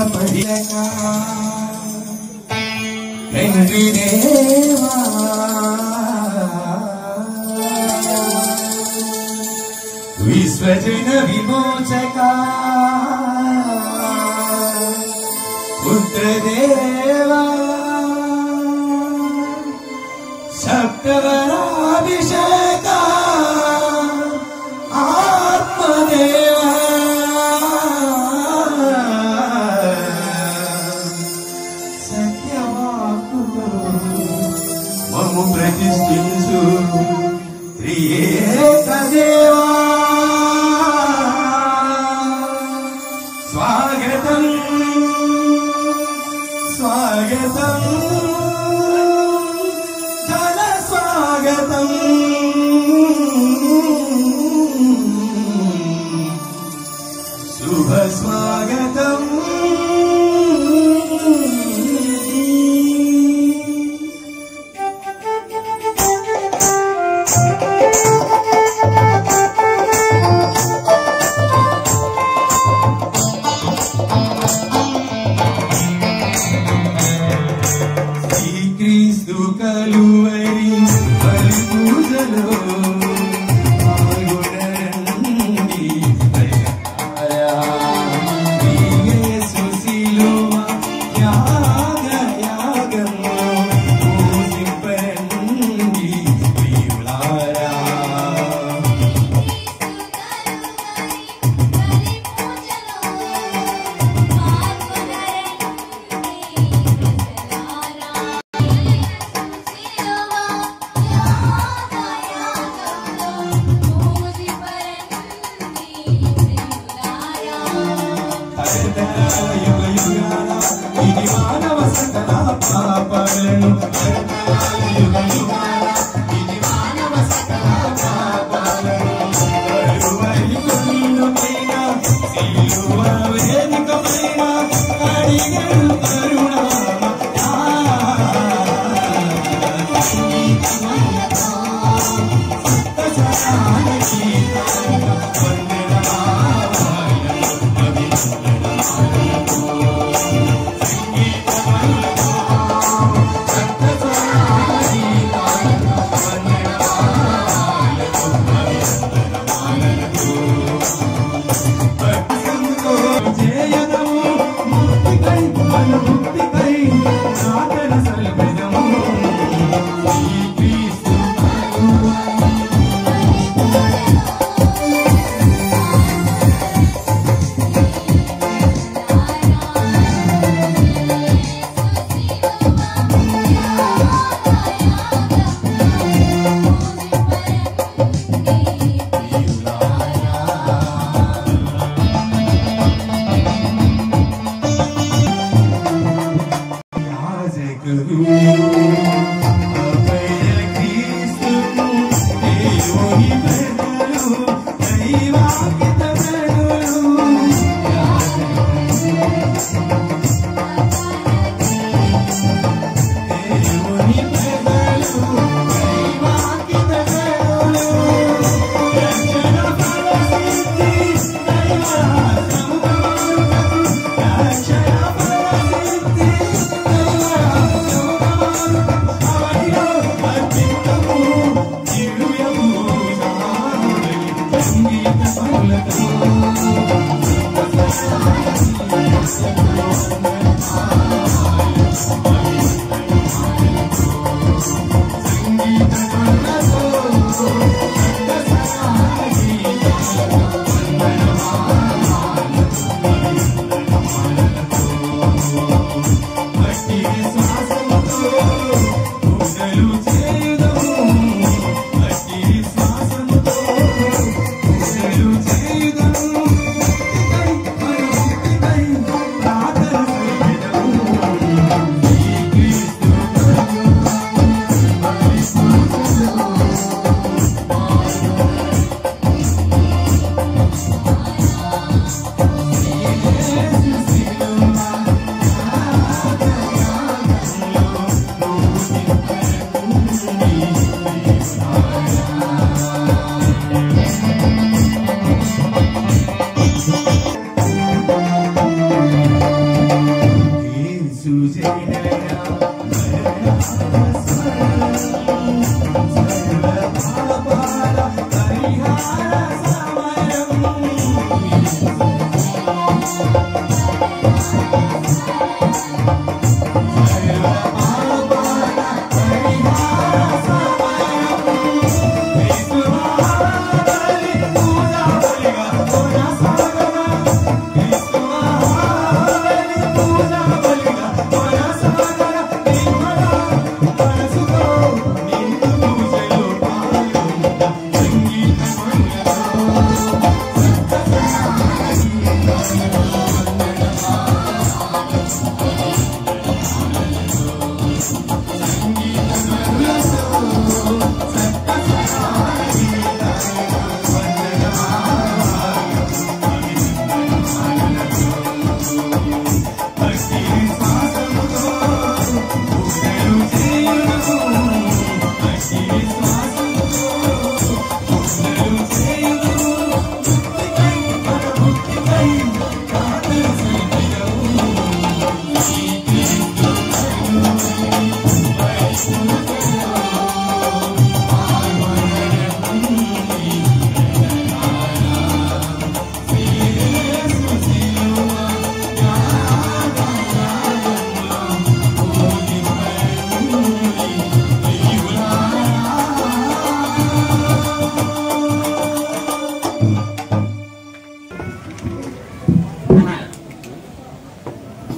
పడిక తండ్రి దేవా విశ్వజన విమోచక పుత్రదేవా సప్తవరాభిషేక ఆత్మదేవా సత్యవాక్కుతో మమ్ము ప్రతిష్ఠించు త్రియేక దేవా స్వాగతం స్వాగతం ఘన స్వాగతం శుభ స్వాగతం శ్రీక్రీస్తు కలువరి బలి పూజలో పాల్గొనండి యేసు శిలువ యాగంలో పూజింపండి ప్రియులారా ఇది మానవ సకల పాపలను ఇది మానవ సకల పాపలను కలువరి కొనుపైన సిలువ వేదికపైన అడిగను కరుణామ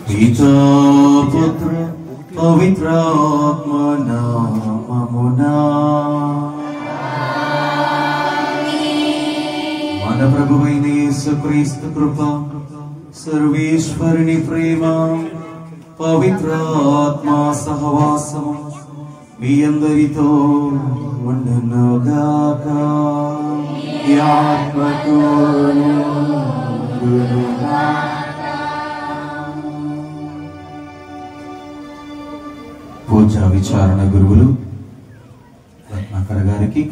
पिता पुत्र पवित्र आत्मा नाममुना మన ప్రభువైన యేసుక్రీస్తు కృప సర్వేశ్వరుని ప్రేమ పవిత్ర ఆత్మ సహవాసము మీ అందరితో ఉండునుగాక. ఈ ఆత్మకు పూజా విచారణ గురువులు రత్నాకర్ గారికి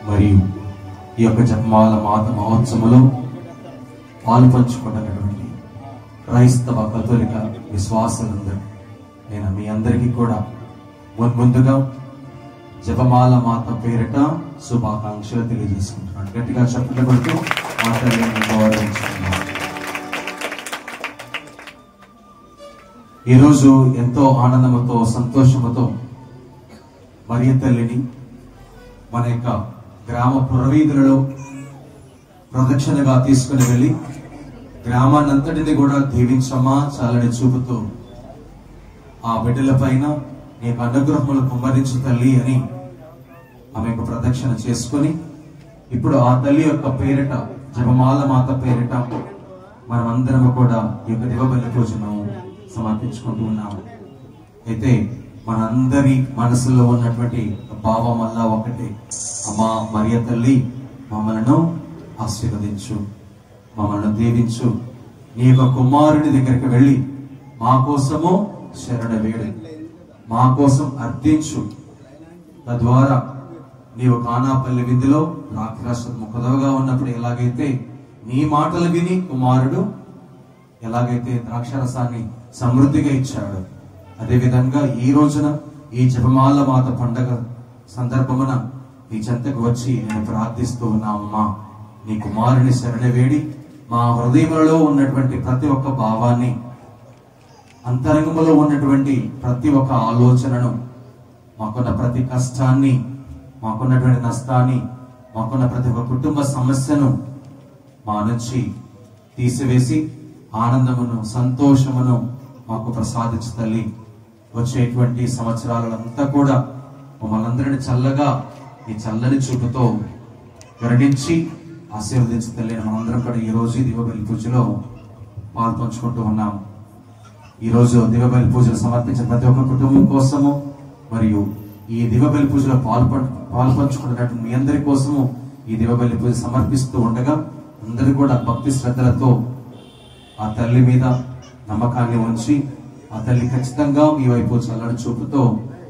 మరియు ఈ యొక్క జపమాల మాత మహోత్సవంలో పాల్పంచుకున్నటువంటి క్రైస్తవ కథోలిక విశ్వాసులందరూ నేను మీ అందరికీ కూడా ముందుగా జపమాల మాత పేరిట శుభాకాంక్షలు తెలియజేసుకుంటున్నాను. గట్టిగా చప్పట్లు కొడుతూ మాట్లాడాలని గౌరవించుకున్నాను. ఈరోజు ఎంతో ఆనందముతో సంతోషముతో మరియ తల్లిని మన యొక్క గ్రామ పురవీధులలో ప్రదక్షిణగా తీసుకుని వెళ్ళి గ్రామాన్నంతటిని కూడా దీవించమ్మా చాలని చూపుతూ ఆ బిడ్డల పైన నీకు అనుగ్రహములు కుమ్మరించు తల్లి అని ఆమెకు ప్రదక్షిణ చేసుకుని ఇప్పుడు ఆ తల్లి యొక్క పేరిట జపమాల మాత పేరిట మనమందరము కూడా ఈ యొక్క దివబలి పూజను సమర్పించుకుంటూ ఉన్నాము. అయితే మనందరి మనసులో ఉన్నటువంటి భావం వల్ల ఒకటి, అమ్మా మరియ తల్లి మమ్మలను ఆశీర్వదించు, మమ్మల్ని దీవించు, నీ యొక్క కుమారుని దగ్గరికి వెళ్ళి మా కోసము శరణ వేడు, మా కోసం అర్థించు. తద్వారా నీవు కానాపల్లి విందులో ద్రాక్షరసం ముఖదవగా ఉన్నప్పుడు ఎలాగైతే నీ మాటలు విని కుమారుడు ఎలాగైతే ద్రాక్షరసాన్ని సమృద్ధిగా ఇచ్చాడు, అదేవిధంగా ఈ రోజున ఈ జపమాల మాత పండగ సందర్భమున నీ చెంతకు వచ్చి నేను ప్రార్థిస్తూ ఉన్నామమ్మా, నీ కుమారుని శరణ వేడి మా హృదయంలో ఉన్నటువంటి ప్రతి ఒక్క భావాన్ని, అంతరంగంలో ఉన్నటువంటి ప్రతి ఒక్క ఆలోచనను, మాకున్న ప్రతి కష్టాన్ని, మాకున్నటువంటి నష్టాన్ని, మాకున్న ప్రతి ఒక్క కుటుంబ సమస్యను మా నుంచి తీసివేసి ఆనందమును సంతోషమును మాకు ప్రసాదించు తల్లి. వచ్చేటువంటి సంవత్సరాలంతా కూడా మమ్మల్ని అందరిని చల్లగా ఈ చల్లని చూపుతో కరుణించి ఆశీర్వదించు తల్లి. మనందరం కూడా ఈ రోజు దివబలి పూజలో పాల్పంచుకుంటూ ఉన్నాం. ఈ రోజు దివబలి పూజలు సమర్పించిన ప్రతి ఒక్క కుటుంబం కోసము మరియు ఈ దివబలి పూజలో పాల్పంచుకున్నటువంటి మీ అందరి కోసము ఈ దివబలి పూజ సమర్పిస్తూ ఉండగా అందరూ కూడా భక్తి శ్రద్ధలతో ఆ తల్లి మీద నమ్మకాన్ని ఉంచి ఆ తల్లి ఖచ్చితంగా మీ వైపు చల్లని చూపుతో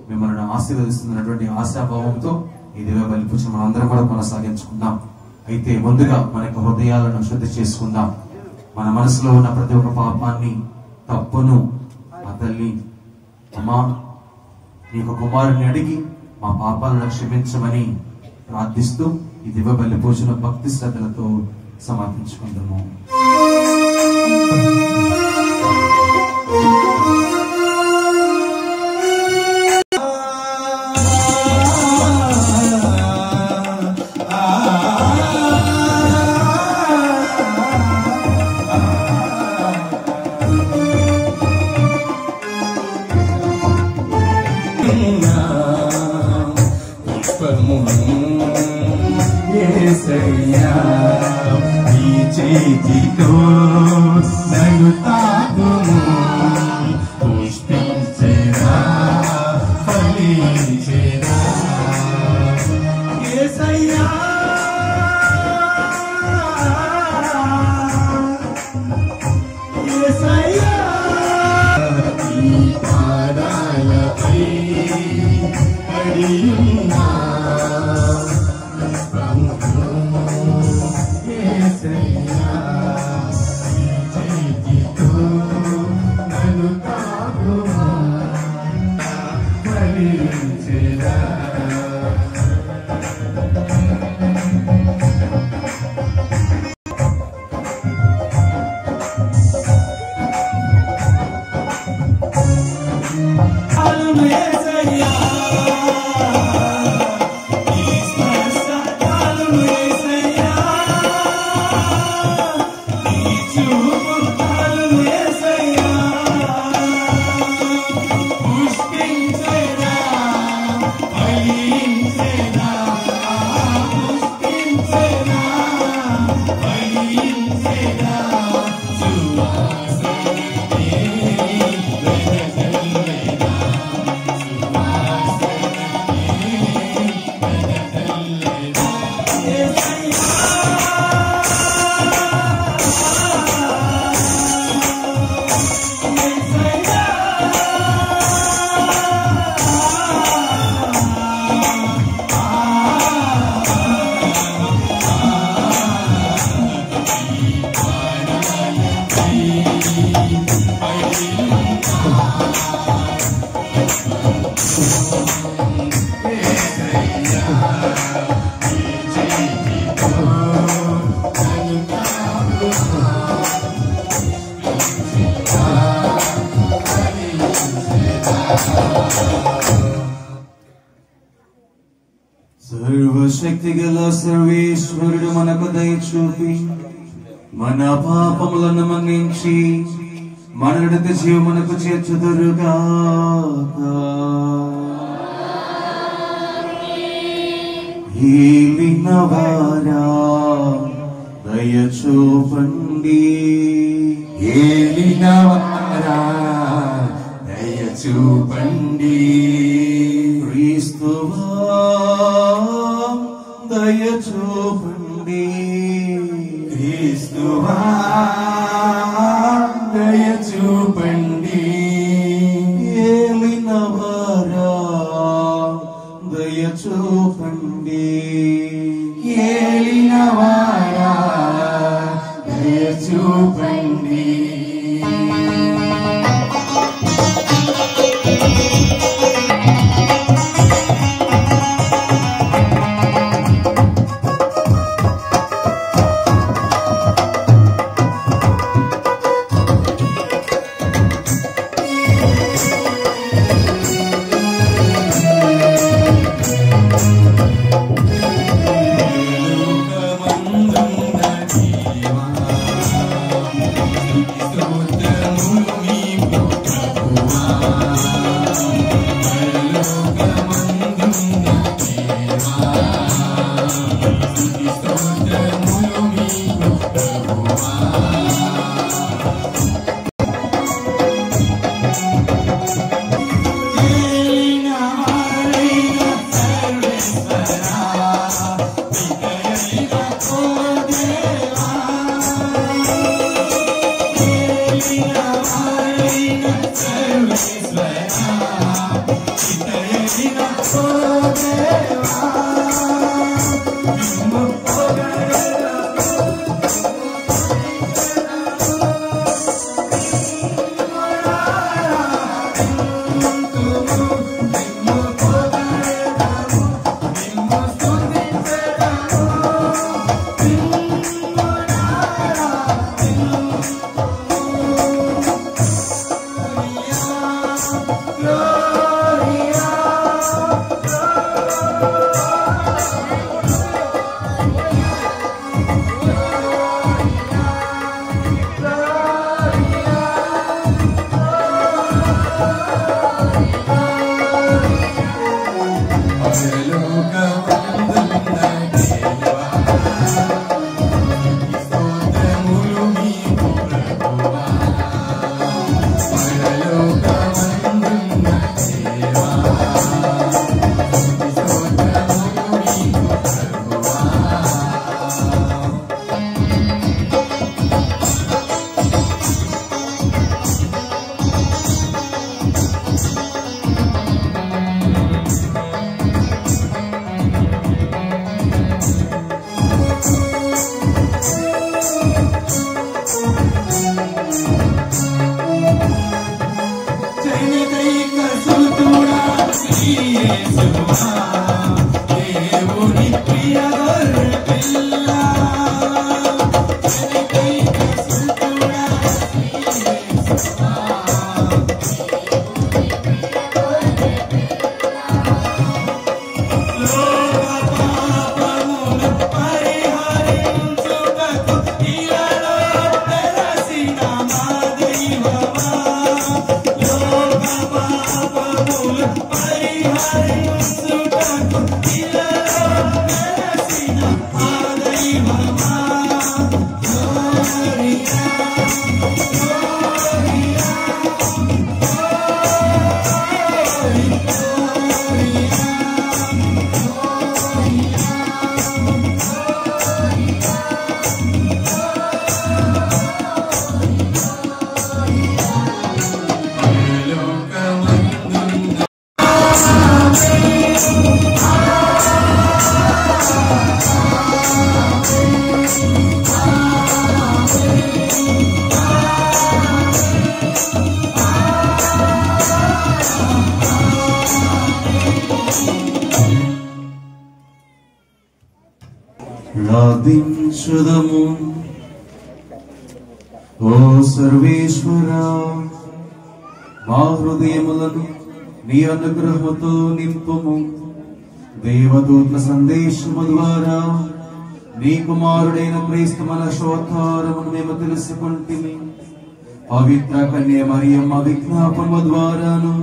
మిమ్మల్ని ఆశీర్వదిస్తున్నటువంటి ఆశాభావంతో ఈ దివబలి పూజ మనం అందరం కూడా కొనసాగించుకుందాం. అయితే ముందుగా మన యొక్క హృదయాలను శుద్ధి చేసుకుందాం. మన మనసులో ఉన్న ప్రతి ఒక్క పాపాన్ని, తప్పును ఆ తల్లి అమ్మా నీకు కుమారుని అడిగి మా పాపాలను క్షమించమని ప్రార్థిస్తూ ఈ దివబలి పూజను భక్తి శ్రద్ధలతో సమర్పించుకుందాము. యేసయ్యా పుష్పమును యేసయ్యా ఈ చేతితో నన్ను తాకుము పుష్పించెరా ఫలించెరా యేసయ్యా యేసయ్యా ఈ పాదాలపై పడియున్నా యేసయ్యా ఈ చేతితో నన్ను తాకుము ఫలించెరా సర్వశక్తి గల సర్వేశ్వరుడు మనకు దయ చూపి మన పాపములను మన్నించి మన నిత్య జీవమునకు చేర్చుదురుగాక. ఏలినవారా దయ చూపండి, ఏలినవారా దయ చూపండి, క్రీస్తువా దయ చూపండి, క్రీస్తువా దయ చూపండి, ఏలినవారా దయ చూపండి, ఏలినవారా దయ చూపండి. ప్రార్థించుదము. ఓ సర్వేశ్వరా, మా హృదయములను నీ అనుగ్రహముతో నింపుము. దేవదూత సందేశము ద్వారా నీ కుమారుడైన క్రీస్తు మన శోద్ధారమును మేము తెలుసుకుంటిమి. పవిత్ర కన్య మరియమ్మ విజ్ఞాపనము ద్వారాను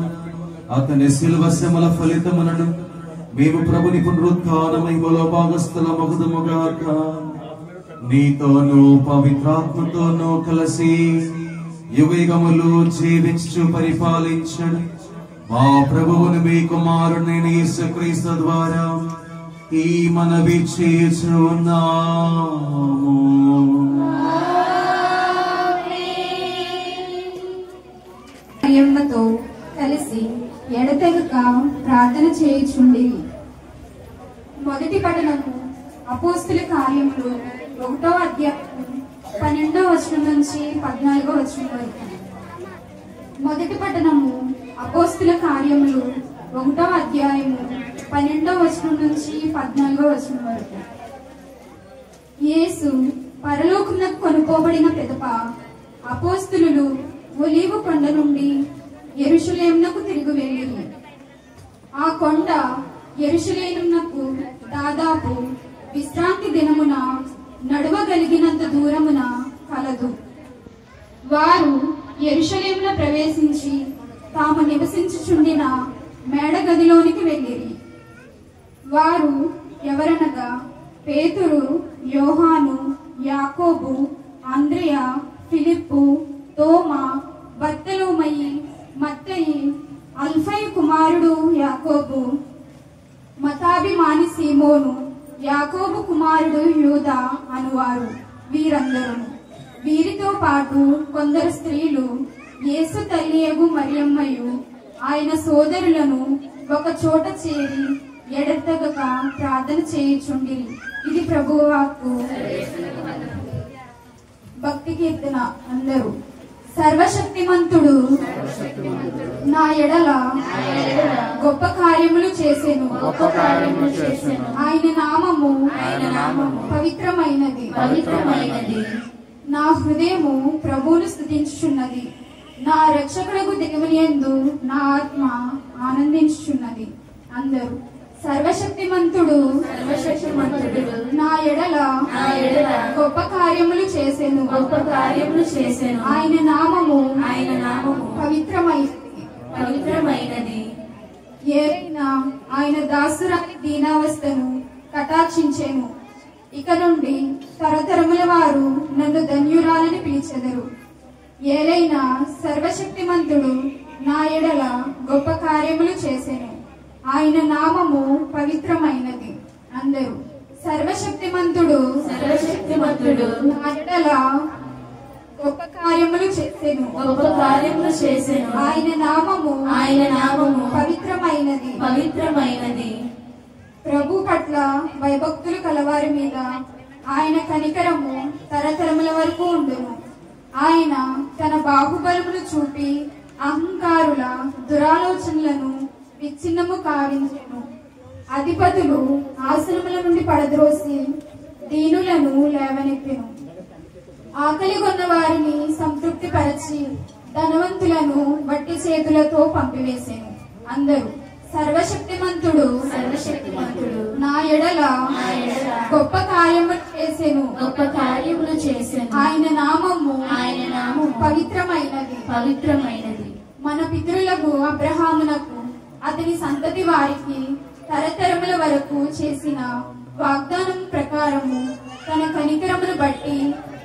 అతని శిలువ శ్రమల ఫలితములను మేము ప్రభుని పునరుత్థాన మహిమలో భాగస్థులమగుదుముగాక. నీతోనూ పవిత్రాత్మతోనూ కలిసి యుగయుగములు జీవించు పరిపాలించండి మా ప్రభువును మీ కుమారుడైన యేసుక్రీస్తు ద్వారా ఈ మనవి చేయుచున్నాము. మరియమ్మతో కలిసి ఎడతెగక ప్రార్థన చేయుచుండి. మొదటి పఠనము అపోస్తుల కార్యములు 1వ అధ్యాయం 12వ వచనం నుంచి 14వ వచనం వరకు. మొదటి పఠనము అపోస్తుల కార్యములు 1వ అధ్యాయము 12వ వచనం నుంచి 14వ వచనం వరకు. యేసు పరలోకమునకు కొనుపోబడిన పిదప అపోస్తులు ఒలీవ కొండ నుండి యెరూషలేమునకు తిరిగి వెళ్ళిరి. ఆ కొండ యెరూషలేమునకు దాదాపు విశ్రాంతి దినమున నడవగలిగినంత దూరమున కలదు. వారు యెరూషలేమున ప్రవేశించి తాము నివసించుచుండిన మేడగదిలోనికి వెళ్ళిరి. వారు ఎవరనగా పేతురు, యోహాను, యాకోబు, అంద్రెయ, ఫిలిప్పు, తోమా, బర్తలోమయి, మత్తయి, అల్ఫయి కుమారుడు యాకోబు, మతాభిమాని సీమోను, యాకోబు కుమారుడు యూదా అనువారు వీరందరూ. వీరితో పాటు కొందరు స్త్రీలు యేసు తల్లియగు మరియమ్మయు ఆయన సోదరులను ఒక చోట చేరి ఎడతెగక ప్రార్థన చేయుచుండిరి. ఇది ప్రభువు వాక్కు. భక్తి కీర్తన. అందరూ. సర్వశక్తిమంతుడు నా ఎడల గొప్ప కార్యములు చేసెను. ఆయన నామము పవిత్రమైనది. నా హృదయము ప్రభువును స్తుతించుచున్నది. నా రక్షకులకు దేవుని యందు నా ఆత్మ ఆనందించుచున్నది. అందరూ. సర్వశక్తిమంతుడు నా ఎడల గొప్ప కార్యములు చేసెను. ఆయన నామము పవిత్రమైనది. ఏరైనా ఆయన దాసురాలి దీనావస్థను కటాక్షించెను. ఇక నుండి తరతరముల వారు నన్ను ధన్యురాలని పిలిచెదరు. ఏలైనా సర్వశక్తిమంతుడు నా ఎడల గొప్ప కార్యములు చేసెను. ఆయన నామము పవిత్రమైనది. అందరూ సర్వశక్తిమంతుడు నా ఎడల గొప్ప కార్యములు చేసెను. ఆయన నామము పవిత్రమైనది. ప్రభు పట్ల భయభక్తులు కలవారి మీద ఆయన కనికరము తరతరముల వరకు ఉండును. ఆయన తన బాహుబలమును చూపి అహంకారుల దురాలోచనలను విచ్ఛిన్నము కావించెను. అధిపతులు ఆసనముల నుండి పడద్రోసి దీనులను లేవనెత్తెను. ఆకలి కొన్న వారిని సంతృప్తి పరిచి ధనవంతులను వట్టి చేతులతో పంపివేసెను. అందరూ సర్వశక్తిమంతుడు నా ఎడల గొప్ప కార్యములు చేసెను. ఆయన నామము పవిత్రమైనది. మన పితరులకు అబ్రహామునకు అతని సంతతి వారికి తరతరముల వరకు చేసిన వాగ్దానం ప్రకారము తన కనికరమును బట్టి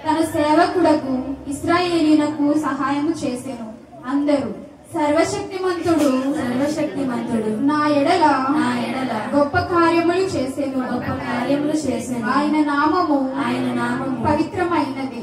తన సేవకుడకు ఇశ్రాయేలీయునకు సహాయము చేసెను. అందరూ సర్వశక్తిమంతుడు నా ఎడల గొప్ప కార్యములు చేసెను. ఆయన నామము పవిత్రమైనది.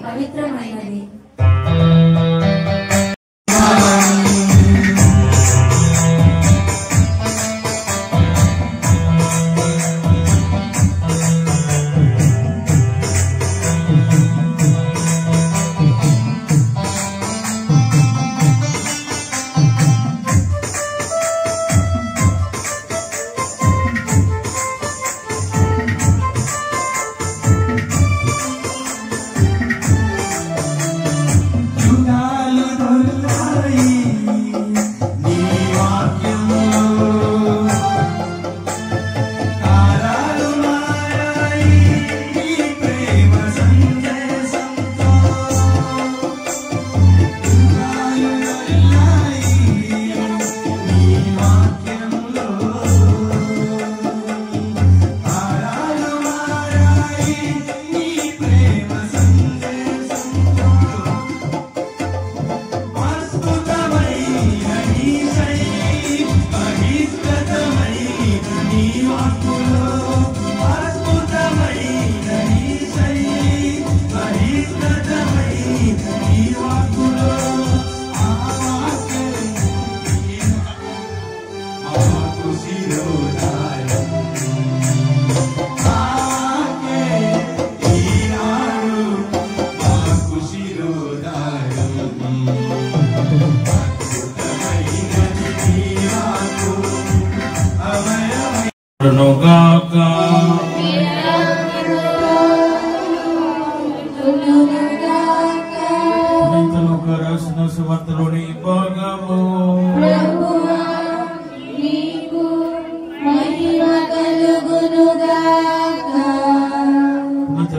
సువార్తలోని భాగము.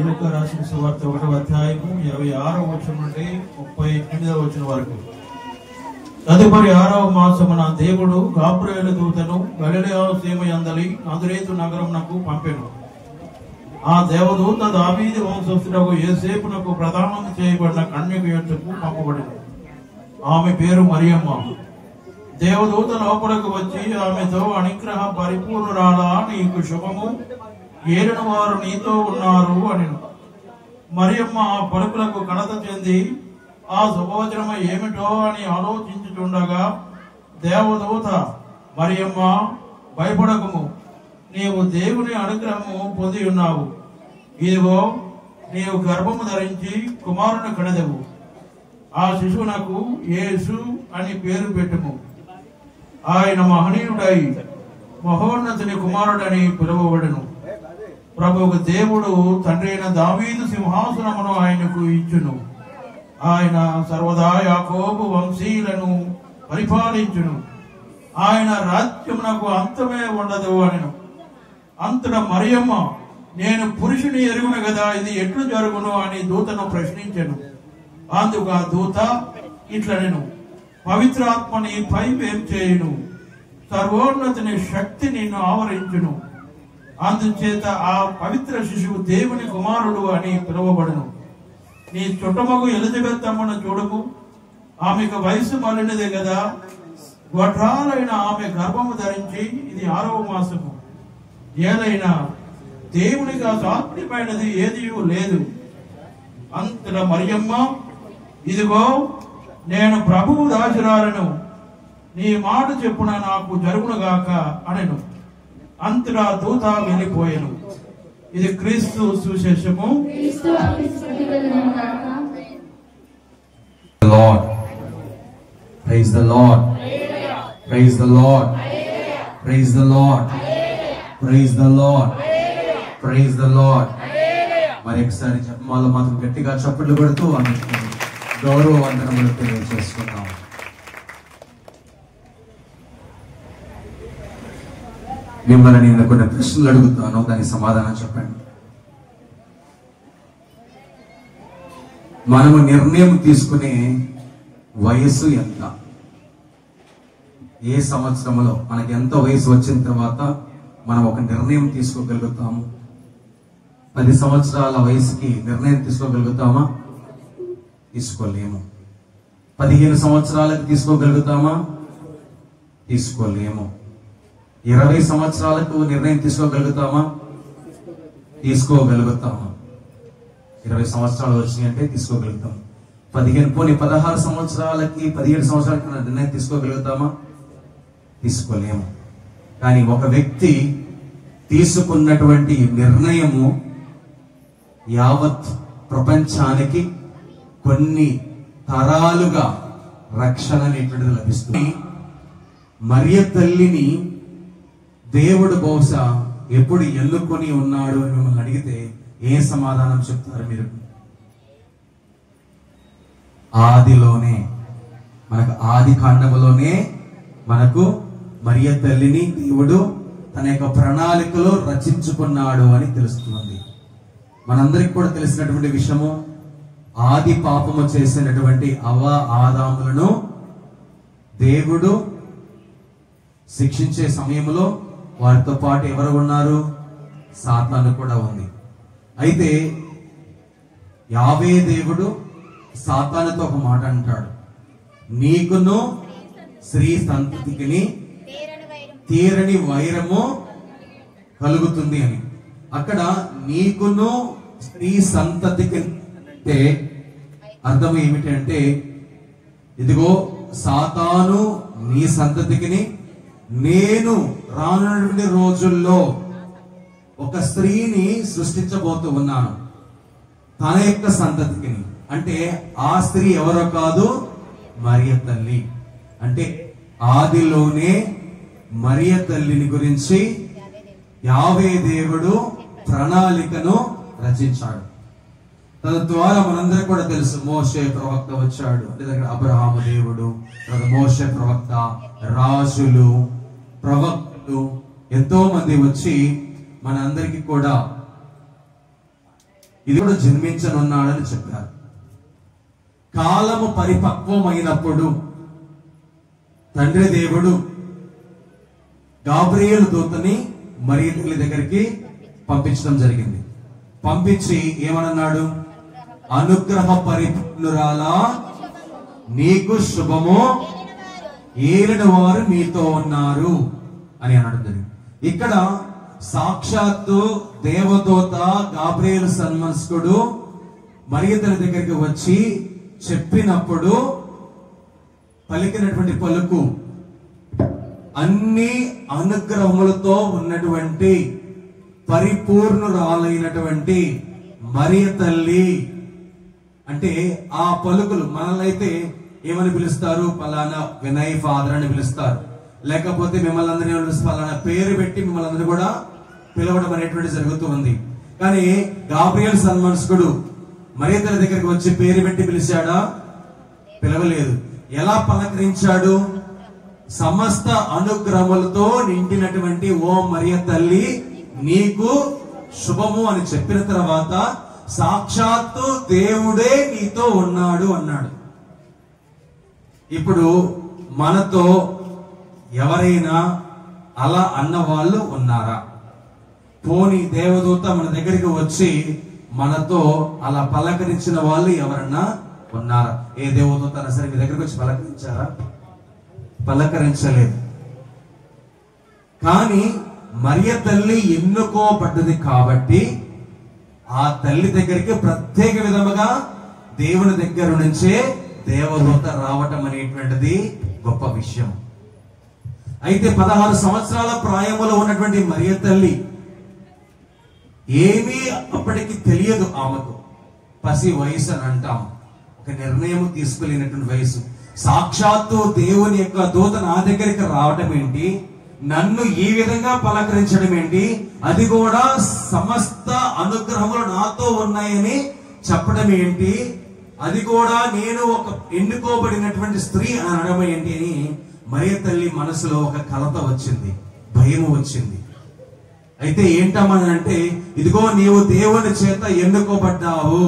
లూకా రాసిన సువార్త 1వ అధ్యాయము 26వ వచనం నుండి 38వ వచనం వరకు. తదుపరి 6వ మాసమున దేవుడు గాబ్రియేలు దూతను గలిలయ సీమయందలి నజరేతు నగరమునకు పంపెను. ఆ దేవదూత దావీదు వంశస్థుడకు యోసేపునకు ప్రదానం చేయబడిన కన్యక యొద్దకు పంపబడింది. ఆమె పేరు మరియమ్మ. దేవదూత లోపలకు వచ్చి ఆమెతో, అనుగ్రహ పరిపూర్ణురాలా, నీకు శుభము, ఏలిన వారు నీతో ఉన్నారు అనెను. మరియమ్మ ఆ పలుకులకు కలత చెంది ఆ శుభవచనము ఏమిటో అని ఆలోచించుచుండగా దేవదూత, మరియమ్మ, భయపడకుము, నీవు దేవుని అనుగ్రహము పొంది ఉన్నావు. ఇదిగో, నీవు గర్భము ధరించి కుమారుని కనెదవు. ఆ శిశువునకు యేసు అని పేరు పెట్టుము. ఆయన మహనీయుడై మహోన్నతుని కుమారుడని పిలువబడును. ప్రభువు దేవుడు తండ్రి అయిన దావీదు సింహాసనమును ఆయనకు ఇచ్చును. ఆయన సర్వదా యాకోబు వంశీయులను పరిపాలించును. ఆయన రాజ్యమునకు అంతమే ఉండదు అనెను. అంతట మరియమ్మ, నేను పురుషుని ఎరుగును కదా, ఇది ఎట్లు జరుగును అని దూతను ప్రశ్నించెను. అందుకు ఆ దూత ఇట్లనెను, పవిత్రాత్మ నీపై వేంచేయును, సర్వోన్నతుని శక్తి నిన్ను ఆవరించును. అందుచేత ఆ పవిత్ర శిశువు దేవుని కుమారుడు అని పిలువబడును. నీ చుట్టమగు ఎలిజబెత్ అమ్మను చూడము, ఆమెకు వయసు మళ్ళినదే కదా, వడ్రాలైన ఆమె గర్భము ధరించి ఇది 6వ మాసము. ఏదైనా దేవునికి సాధ్యమైనది ఏది లేదు. అంతటా మరియమ్మ, ఇదిగో నేను ప్రభువు దాసురాలను, నీ మాట చెప్పున నాకు జరుగునుగాక అనెను. అంతటా దూత వెళ్ళిపోయెను. ఇది క్రీస్తు సువిశేషము. Lord, praise the Lord, praise the Lord, praise the Lord, praise the Lord, praise the Lord. మరి ఒకసారి జపమాల మాత్రం గట్టిగా చప్పట్లు కొడుతూ ఆమెకు గౌరవ వందనములు తెలియజేసుకుందాం. మిమ్మల్ని నేను కొన్ని ప్రశ్నలు అడుగుతాను, దానికి సమాధానం చెప్పండి. మనము నిర్ణయం తీసుకునే వయస్సు ఎంత? ఏ సంవత్సరంలో మనకి ఎంత వయసు వచ్చిన తర్వాత మనం ఒక నిర్ణయం తీసుకోగలుగుతాము? 10 సంవత్సరాల వయసుకి నిర్ణయం తీసుకోగలుగుతామా? తీసుకోలేము. 15 సంవత్సరాలకు తీసుకోగలుగుతామా? తీసుకోలేము. 20 సంవత్సరాలకు నిర్ణయం తీసుకోగలుగుతామా? తీసుకోగలుగుతామా? 20 సంవత్సరాలు వచ్చినాయంటే తీసుకోగలుగుతాం. 16 సంవత్సరాలకి 17 సంవత్సరాలకి నిర్ణయం తీసుకోగలుగుతామా? తీసుకోలేము. కానీ ఒక వ్యక్తి తీసుకున్నటువంటి నిర్ణయము యావత్ ప్రపంచానికి కొన్ని తరాలుగా రక్షణ అనేటువంటిది లభిస్తుంది. మరియ తల్లిని దేవుడు బహుశా ఎప్పుడు ఎన్నుకొని ఉన్నాడు అని మిమ్మల్ని అడిగితే ఏ సమాధానం చెప్తారు మీరు? ఆదిలోనే, మనకు ఆది కాండములోనే మనకు మరియ తల్లిని దేవుడు తన యొక్క ప్రణాళికలో రచించుకున్నాడు అని తెలుస్తుంది. మనందరికి కూడా తెలిసినటువంటి విషయము, ఆది పాపము చేసినటువంటి అవ్వ ఆదాములను దేవుడు శిక్షించే సమయంలో వారితో పాటు ఎవరు ఉన్నారు? సాతాను కూడా ఉంది. అయితే యావే దేవుడు సాతానుతో ఒక మాట అంటాడు, నీకును స్త్రీ సంతతికి తీరని వైరము కలుగుతుంది అని. అక్కడ నీకును స్త్రీ సంతతికి అంటే అర్థం ఏమిటంటే, ఇదిగో సాతాను నీ సంతతికి నేను రానున్నటువంటి రోజుల్లో ఒక స్త్రీని సృష్టించబోతూ ఉన్నాను, తన యొక్క సంతతికి. అంటే ఆ స్త్రీ ఎవరో కాదు, మరియ తల్లి. అంటే ఆదిలోనే మరియ తల్లిని గురించి యావే దేవుడు ప్రణాళికను రచించాడు. తద్వారా మనందరికీ కూడా తెలుసు, మోషే ప్రవక్త వచ్చాడు, అంటే దగ్గర అబ్రహాము దేవుడు, తర్వాత మోషే ప్రవక్త, రాజులు, ప్రవక్తలు ఎంతో మంది వచ్చి మనందరికీ కూడా ఇది కూడా జన్మించనున్నాడని చెప్పారు. కాలము పరిపక్వమైనప్పుడు తండ్రి దేవుడు గాబ్రియేలు దూతని మరియ తల్లి దగ్గరికి పంపించడం జరిగింది. పంపించి ఏమన్నాడు? అనుగ్రహ పరిపూర్ణురాలా, నీకు శుభము, ఏలిన వారు మీతో ఉన్నారు అని అనడం జరిగింది. ఇక్కడ సాక్షాత్తు దేవదూత గాబ్రియేలు సన్మనస్కుడు మరియ తల్లి దగ్గరికి వచ్చి చెప్పినప్పుడు పలికినటువంటి పలుకు అన్ని అనుగ్రహములతో ఉన్నటువంటి పరిపూర్ణురాలైనటువంటి మరియ తల్లి. అంటే ఆ పలుకులు మనల్నైతే ఏమని పిలుస్తారు? పలానా వినయ్ ఫాదర్ అని పిలుస్తారు, లేకపోతే మిమ్మల్ని అందరినీ పలానా పేరు పెట్టి మిమ్మల్ని అందరూ కూడా పిలవడం అనేటువంటి జరుగుతూ ఉంది. కానీ గాబ్రియేలు సన్మనస్కుడు మరియ తల్లి దగ్గరికి వచ్చి పేరు పెట్టి పిలిచాడా? పిలవలేదు. ఎలా పలకరించాడు? సమస్త అనుగ్రహములతో నిండినటువంటి ఓ మరియ తల్లి, నీకు శుభము అని చెప్పిన తర్వాత సాక్షాత్తు దేవుడే నీతో ఉన్నాడు అన్నాడు. ఇప్పుడు మనతో ఎవరైనా అలా అన్న వాళ్ళు ఉన్నారా? పోనీ దేవదూత మన దగ్గరికి వచ్చి మనతో అలా పలకరించిన వాళ్ళు ఎవరన్నా ఉన్నారా? ఏ దేవదూత సరే మీ దగ్గరికి వచ్చి పలకరించారా? పలకరించలేదు. కానీ మరియ తల్లి ఎన్నుకోబడ్డది కాబట్టి ఆ తల్లి దగ్గరికి ప్రత్యేక విధముగా దేవుని దగ్గర నుంచే దేవదూత రావటం అనేటువంటిది గొప్ప విషయం. అయితే 16 సంవత్సరాల ప్రాయములో ఉన్నటువంటి మరియ తల్లి ఏమీ అప్పటికి తెలియదు. ఆమెకు పసి వయసు అని అంటాం, ఒక నిర్ణయం తీసుకోలేనటువంటి వయసు. సాక్షాత్తు దేవుని యొక్క దూత నా దగ్గరికి రావటం ఏంటి, నన్ను ఈ విధంగా పలకరించడం ఏంటి, అది కూడా సమస్త అనుగ్రహములు నాతో ఉన్నాయని చెప్పడం ఏంటి, అది కూడా నేను ఒక ఎన్నుకోబడినటువంటి స్త్రీ అని అనడం ఏంటి అని మరియ తల్లి మనసులో ఒక కలత వచ్చింది, భయం వచ్చింది. అయితే ఏంటమ్మని అంటే, ఇదిగో నీవు దేవుని చేత ఎన్నుకోబడ్డావు,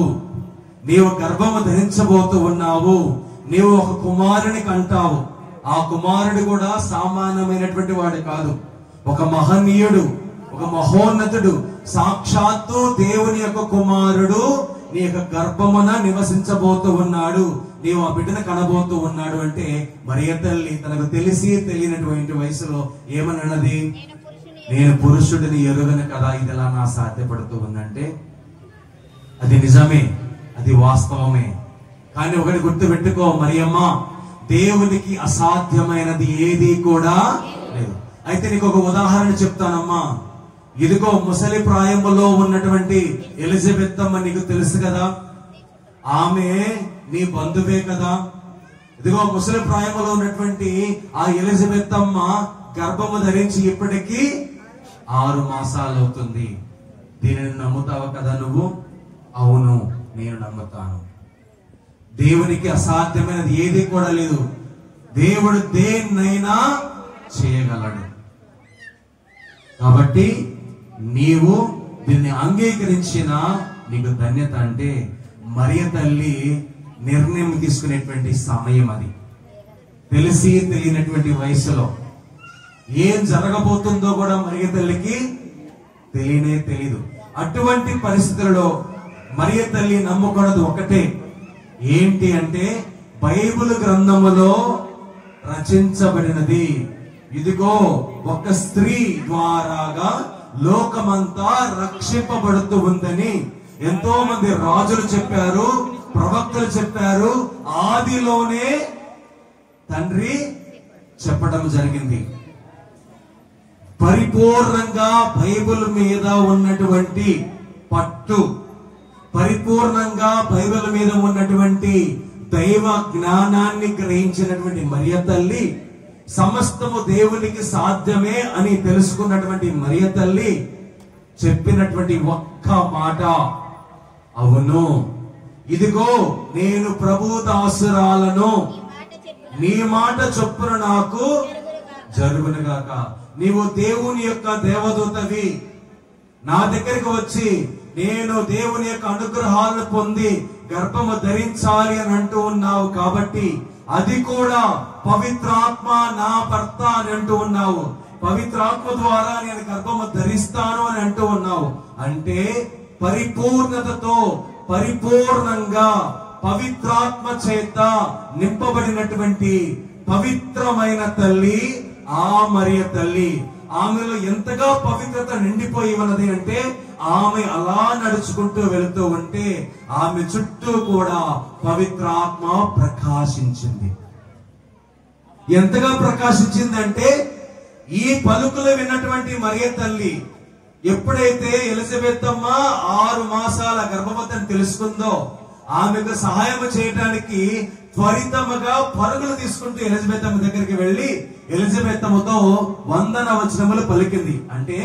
నీవు గర్భము ధరించబోతూ ఉన్నావు, నీవు ఒక కుమారుని కంటావు. ఆ కుమారుడు కూడా సామాన్యమైనటువంటి వాడు కాదు, ఒక మహనీయుడు, ఒక మహోన్నతుడు, సాక్షాత్తు దేవుని యొక్క కుమారుడు నీ యొక్క గర్భమున నివసించబోతూ ఉన్నాడు, నీవు ఆ బిడ్డను కనబోతూ ఉన్నాడు అంటే మరియ తల్లి తనకు తెలిసి తెలియనటువంటి వయసులో ఏమన్నది, నేను పురుషుడిని ఎరుగను కదా, ఇది ఎలా నా సాధ్యపడుతూ ఉందంటే అది నిజమే, అది వాస్తవమే. కానీ ఒకటి గుర్తు పెట్టుకో మరియమ్మ, దేవునికి అసాధ్యమైనది ఏది కూడా లేదు. అయితే నీకు ఒక ఉదాహరణ చెప్తానమ్మా. ఇదిగో ముసలి ప్రాయములో ఉన్నటువంటి ఎలిజబెత్ అమ్మ నీకు తెలుసు కదా, ఆమె నీ బంధువే కదా. ఇదిగో ముసలి ప్రాయములో ఉన్నటువంటి ఆ ఎలిజబెత్ అమ్మ గర్భము ధరించి ఇప్పటికీ 6 మాసాలు అవుతుంది. దీనిని నమ్ముతావు కదా నువ్వు? అవును, నేను నమ్ముతాను. దేవునికి అసాధ్యమైనది ఏది కూడా లేదు. దేవుడు దేన్నైనా చేయగలడు. కాబట్టి నీవు దీన్ని అంగీకరించిన నీకు ధన్యత. అంటే మరియ తల్లి నిర్ణయం తీసుకునేటువంటి సమయం అది. తెలిసి తెలియనటువంటి వయసులో ఏం జరగబోతుందో కూడా మరియ తల్లికి తెలియనే తెలీదు. అటువంటి పరిస్థితులలో మరియ తల్లి నమ్ముకున్నది ఒకటే, ఏంటి అంటే బైబిల్ గ్రంథములో రచించబడినది, ఇదిగో ఒక స్త్రీ ద్వారాగా లోకమంతా రక్షింపబడుతూ ఉందని ఎంతో మంది రాజులు చెప్పారు, ప్రవక్తలు చెప్పారు, ఆదిలోనే తండ్రి చెప్పడం జరిగింది. పరిపూర్ణంగా బైబిల్ మీద ఉన్నటువంటి పట్టు, పరిపూర్ణంగా బైబిల్ మీద ఉన్నటువంటి దైవ జ్ఞానాన్ని గ్రహించినటువంటి మరియ తల్లి, సమస్తము దేవునికి సాధ్యమే అని తెలుసుకున్నటువంటి మరియ తల్లి చెప్పినటువంటి ఒక్క మాట, అవును, ఇదిగో నేను ప్రభు దాసురాలను, నీ మాట చొప్పున నాకు జరుగునుగాక. నీవు దేవుని యొక్క దేవదూతవి, నా దగ్గరికి వచ్చి నేను దేవుని యొక్క అనుగ్రహాలను పొంది గర్భము ధరించాలి అని అంటూ ఉన్నావు కాబట్టి, అది కూడా పవిత్రాత్మ నా భర్త అని అంటూ ఉన్నావు, పవిత్రాత్మ ద్వారా నేను గర్భము ధరిస్తాను అని అంటూ ఉన్నావు. అంటే పరిపూర్ణతతో పరిపూర్ణంగా పవిత్రాత్మ చేత నింపబడినటువంటి పవిత్రమైన తల్లి ఆ మరియ తల్లి. ఆమెలో ఎంతగా పవిత్రత నిండిపోయి ఉన్నది అంటే, ఆమె అలా నడుచుకుంటూ వెళుతూ ఉంటే ఆమె చుట్టూ కూడా పవిత్రాత్మ ప్రకాశించింది. ఎంతగా ప్రకాశించిందంటే, ఈ పలుకులు విన్నటువంటి మరియ తల్లి ఎప్పుడైతే ఎలిజబెత్ అమ్మ 6 మాసాల గర్భవతిని తెలుసుకుందో, ఆమెకు సహాయం చేయడానికి త్వరితముగా పరుగులు తీసుకుంటూ ఎలిజబెత్ అమ్మ దగ్గరికి వెళ్లి ఎలిజబెత్ అమ్మతో వందన వచనములు పలికింది. అంటే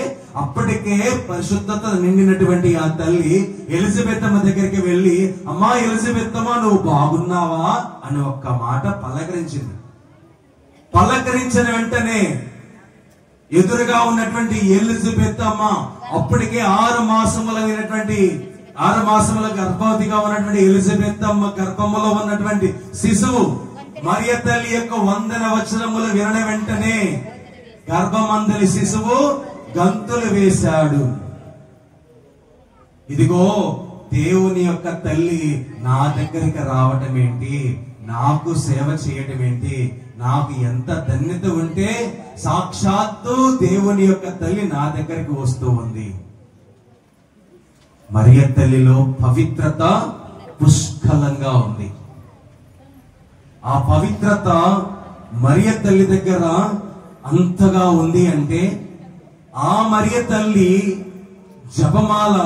అప్పటికే పరిశుద్ధత నిండినటువంటి ఆ తల్లి ఎలిజబెత్ అమ్మ దగ్గరికి వెళ్లి, అమ్మా ఎలిజబెత్ అమ్మ నువ్వు బాగున్నావా అని ఒక్క మాట పలకరించింది. పలకరించిన వెంటనే ఎదురుగా ఉన్నటువంటి ఎలిజబెత్ అమ్మ అప్పటికే 6 మాసముల గర్భవతిగా ఉన్నటువంటి ఎలిజబెత్ అమ్మ గర్భములో ఉన్నటువంటి శిశువు మరియ తల్లి యొక్క వందన వచనములు వినని వెంటనే గర్భమందలి శిశువు గంతులు వేశాడు. ఇదిగో దేవుని యొక్క తల్లి నా దగ్గరికి రావటం ఏంటి, నాకు సేవ చేయటం ఏంటి, నాకు ఎంత ధన్యత ఉంటే సాక్షాత్తు దేవుని యొక్క తల్లి నా దగ్గరికి వస్తూ ఉంది. మరియ తల్లిలో పవిత్రత పుష్కలంగా ఉంది. ఆ పవిత్రత మరియ తల్లి దగ్గర అంతగా ఉంది అంటే ఆ మరియ తల్లి జపమాల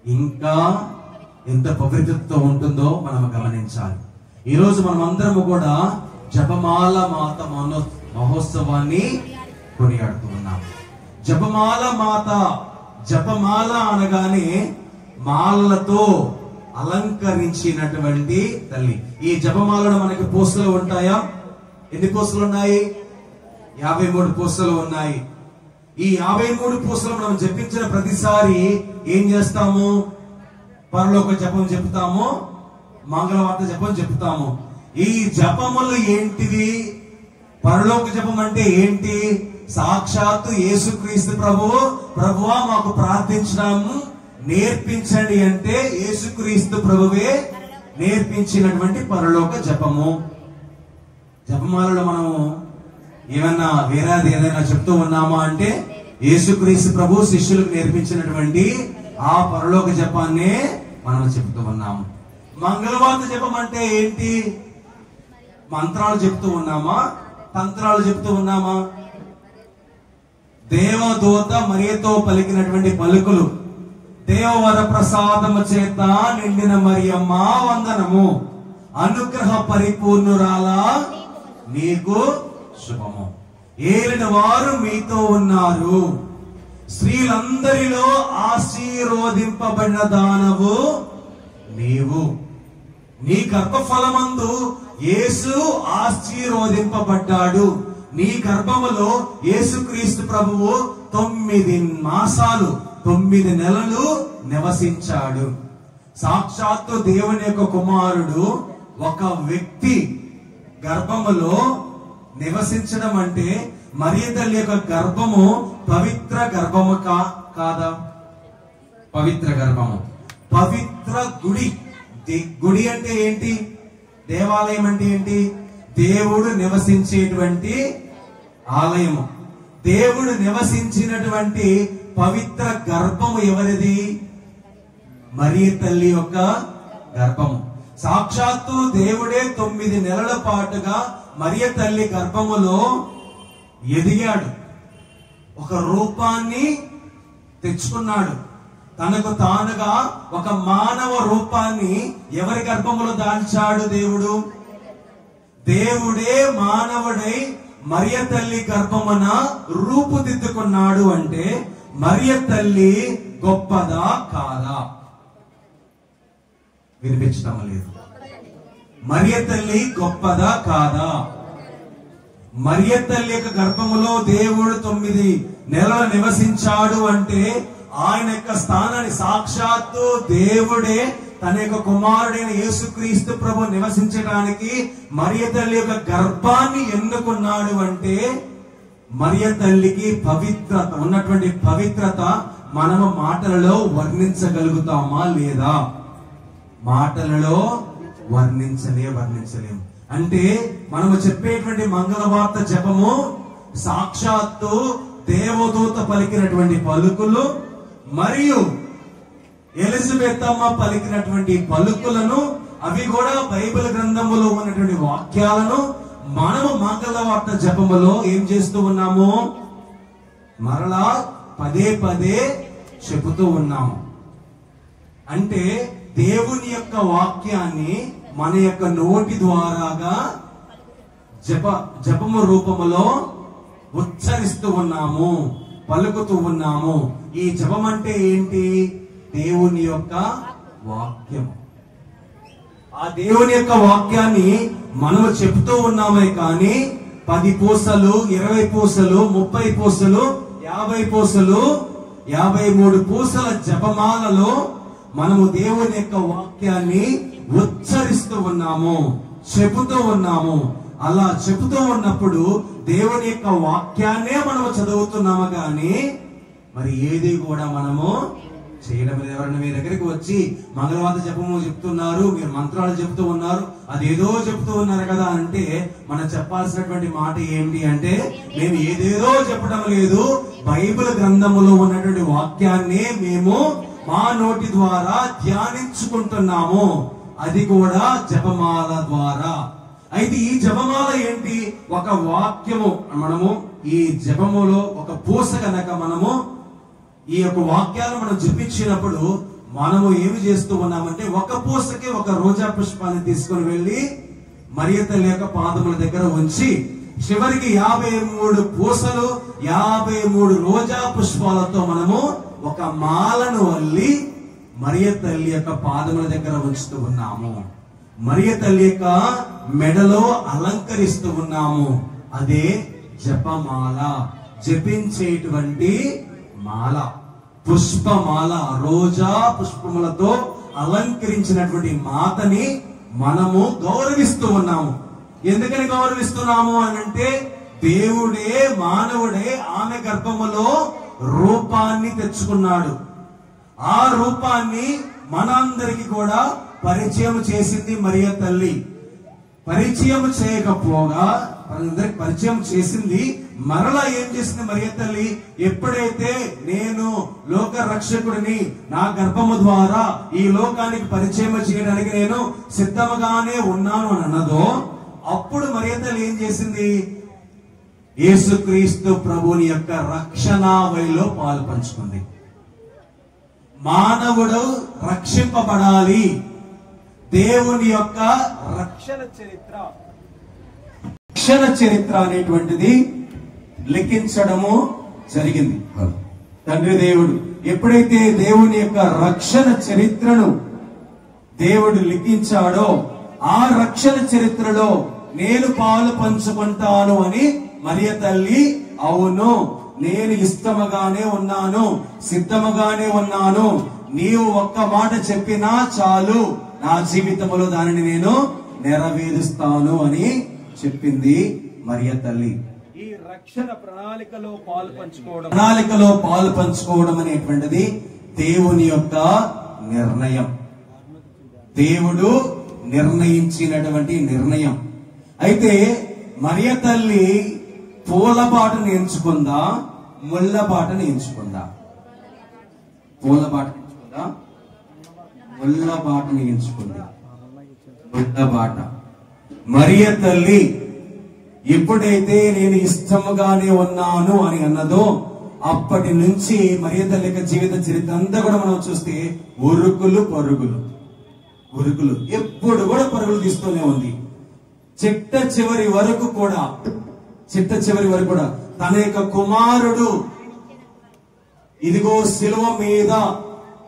ఇంకా ఎంత పవిత్రతతో ఉంటుందో మనం గమనించాలి. ఈరోజు మనం అందరము కూడా జపమాల మాత మహోత్సవాన్ని కొనియాడుతూ ఉన్నాం. జపమాల మాత, జపమాల అనగానే మాలతో అలంకరించినటువంటి తల్లి. ఈ జపమాలలో మనకి పూసలు ఉంటాయా? ఎన్ని పూసలు ఉన్నాయి? 53 పూసలు ఉన్నాయి. ఈ 53 పూసలు మనం జపించిన ప్రతిసారి ఏం చేస్తాము? పరలోక జపం చెప్తాము, మంగళవార్త జపం చెప్తాము. ఈ జపములు ఏంటివి? పరలోక జపం అంటే ఏంటి? సాక్షాత్తు యేసుక్రీస్తు ప్రభువా మాకు ప్రార్థించడము నేర్పించండి అంటే యేసుక్రీస్తు ప్రభువే నేర్పించినటువంటి పరలోక జపము. జపమాలలో మనము ఏమన్నా వేరేది ఏదైనా చెప్తూ ఉన్నామా అంటే యేసుక్రీస్తు ప్రభు శిష్యులకు నేర్పించినటువంటి ఆ పరలోక జపాన్నే మనం చెప్తూ ఉన్నాము. మంగళవార్త జపం అంటే ఏంటి? మంత్రాలు చెప్తూ ఉన్నామా? తంత్రాలు చెప్తూ ఉన్నామా? దేవదూత మరియతో పలికినటువంటి పలుకులు, దేవవర ప్రసాదము చేత నిండిన మరియమ్మ వందనము, అనుగ్రహ పరిపూర్ణురాలా నీకు శుభము, ఏలిన వారు మీతో ఉన్నారు, స్త్రీలందరిలో ఆశీర్వదింపబడిన దానవు నీవు, నీ గర్భఫలమందు యేసు ఆశీర్వదింపబడ్డాడు, నీ గర్భములో యేసుక్రీస్తు ప్రభువు 9 మాసాలు 9 నెలలు నివసించాడు. సాక్షాత్తు దేవుని యొక్క కుమారుడు ఒక వ్యక్తి గర్భములో నివసించడం అంటే మరియ తల్లి యొక్క గర్భము పవిత్ర గర్భము కాదా? పవిత్ర గర్భము, పవిత్ర గుడి. గుడి అంటే ఏంటి? దేవాలయం అంటే ఏంటి? దేవుడు నివసించేటువంటి ఆలయము. దేవుడు నివసించినటువంటి పవిత్ర గర్భము ఎవరిది? మరియ తల్లి యొక్క గర్భము. సాక్షాత్తు దేవుడే 9 నెలల పాటుగా మరియ తల్లి గర్భములో ఎదిగాడు, ఒక రూపాన్ని తెచ్చుకున్నాడు. తనకు తానుగా ఒక మానవ రూపాన్ని ఎవరి గర్భములో దాల్చాడు? దేవుడు. దేవుడే మానవుడై మరియ తల్లి గర్భమున రూపుదిద్దుకున్నాడు అంటే మరియ తల్లి గొప్పదా కాదా? వినిపించడం లేదు. మరియ తల్లి గొప్పదా కాదా? మరియ తల్లి యొక్క గర్భములో దేవుడు 9 నెలలు నివసించాడు అంటే ఆయన యొక్క స్థానాన్ని సాక్షాత్తు దేవుడే తన యొక్క కుమారుడైన యేసుక్రీస్తు ప్రభు నివసించడానికి మరియ తల్లి యొక్క గర్భాన్ని ఎన్నుకున్నాడు అంటే మరియ తల్లికి పవిత్రత ఉన్నటువంటి పవిత్రత మనము మాటలలో వర్ణించగలుగుతామా లేదా? మాటలలో వర్ణించలేము. అంటే మనము చెప్పేటువంటి మంగళవార్త జపము సాక్షాత్తు దేవదూత పలికినటువంటి పలుకులు మరియు ఎలిజబెత్ అమ్మ పలికినటువంటి పలుకులను, అవి కూడా బైబిల్ గ్రంథములో ఉన్నటువంటి వాక్యాలను మనము మంగళవార్త జపములో ఏం చేస్తూ ఉన్నాము? మరలా పదే చెబుతూ ఉన్నాము. అంటే దేవుని యొక్క వాక్యాన్ని మన యొక్క నోటి ద్వారాగా జపము రూపములో ఉచ్చరిస్తూ ఉన్నాము, పలుకుతూ ఉన్నాము. ఈ జపం అంటే ఏంటి? దేవుని యొక్క వాక్యం. ఆ దేవుని యొక్క వాక్యాన్ని మనము చెప్తూ ఉన్నామే కానీ 10 పూసలు, 20 పూసలు, 30 పూసలు, 50 పూసలు, 53 పూసల జపమాలలో మనము దేవుని యొక్క వాక్యాన్ని ఉచ్చరిస్తూ ఉన్నాము, చెబుతూ ఉన్నాము. అలా చెబుతూ ఉన్నప్పుడు దేవుని యొక్క వాక్యాన్నే మనము చదువుతున్నాము కానీ మరి ఏది కూడా మనము చేయడం లేదు. ఎవరైనా మీ దగ్గరికి వచ్చి మంగళవాద జపము చెప్తున్నారు, మీరు మంత్రాలు చెప్తూ ఉన్నారు, అదేదో చెప్తూ ఉన్నారు కదా అంటే మనం చెప్పాల్సినటువంటి మాట ఏంటి అంటే, మేము ఏదేదో చెప్పడం లేదు, బైబిల్ గ్రంథములో ఉన్నటువంటి వాక్యాన్ని మేము మా నోటి ద్వారా ధ్యానించుకుంటున్నాము, అది కూడా జపమాల ద్వారా. అయితే ఈ జపమాల ఏంటి? ఒక వాక్యము. మనము ఈ జపములో ఒక పూస కనుక మనము ఈ యొక్క వాక్యాలు మనం జపించినప్పుడు మనము ఏమి చేస్తూ ఉన్నామంటే, ఒక పూసకి ఒక రోజా పుష్పాన్ని తీసుకుని వెళ్ళి మరియ తల్లి యొక్క పాదముల దగ్గర ఉంచి చివరికి 53 పూసలు 53 రోజా పుష్పాలతో మనము ఒక మాలను అల్లి మరియ తల్లి యొక్క పాదముల దగ్గర ఉంచుతూ ఉన్నాము. మరియ తల్లి యొక్క మెడలో అలంకరిస్తూ ఉన్నాము. అదే జపమాల, జపించేటువంటి మాల, పుష్పమాల. రోజా పుష్పములతో అలంకరించినటువంటి మాతని మనము గౌరవిస్తూ ఉన్నాము. ఎందుకని గౌరవిస్తున్నాము అని అంటే, దేవుడే మానవుడే ఆమె గర్భములో రూపాన్ని తెచ్చుకున్నాడు. ఆ రూపాన్ని మనందరికి కూడా పరిచయం చేసింది మరియ తల్లి. పరిచయం చేయకపోగా మనందరికి పరిచయం చేసింది. మరలా ఏం చేసింది మరియ తల్లి? ఎప్పుడైతే నేను లోక రక్షకుడిని, నా గర్భము ద్వారా ఈ లోకానికి పరిచయం చేయడానికి నేను సిద్ధముగానే ఉన్నాను అని అన్నదో, అప్పుడు మరియ తల్లి ఏం చేసింది? యేసుక్రీస్తు ప్రభుని యొక్క రక్షణావళిలో పాలు పంచుకుంది. మానవుడు రక్షింపబడాలి, దేవుని యొక్క రక్షణ చరిత్ర అనేటువంటిది లిఖించడము జరిగింది. తండ్రి దేవుడు ఎప్పుడైతే దేవుని యొక్క రక్షణ చరిత్రను దేవుడు లిఖించాడో, ఆ రక్షణ చరిత్రలో నేను పాలు పంచుకుంటాను అని మరియ తల్లి, అవును నేను ఇష్టముగానే ఉన్నాను, సిద్ధముగానే ఉన్నాను, నీవు ఒక్క మాట చెప్పినా చాలు, నా జీవితంలో దానిని నేను నెరవేరుస్తాను అని చెప్పింది మరియ తల్లి. ఈ రక్షణ ప్రణాళికలో పాలు పంచుకోవడం అనేటువంటిది దేవుని యొక్క నిర్ణయం, దేవుడు నిర్ణయించినటువంటి నిర్ణయం. అయితే మరియ తల్లి పూల బాటను ఎంచుకుందా, ముళ్ళ బాటను ఎంచుకుందా? పూల బాటను ఎంచుకుందా, ముళ్ళ బాటను ఎంచుకుంది. ముళ్ళ బాట. మరియ తల్లి ఎప్పుడైతే నేను ఇష్టముగానే ఉన్నాను అని అన్నదో, అప్పటి నుంచి మరియ తల్లి యొక్క జీవిత చరిత్ర అంతా కూడా మనం చూస్తే ఉరుకులు పరుగులు, ఎప్పుడు కూడా పరుగులు తీస్తూనే ఉంది. చిట్ట చివరి వరకు కూడా తన యొక్క కుమారుడు ఇదిగో శిలువ మీద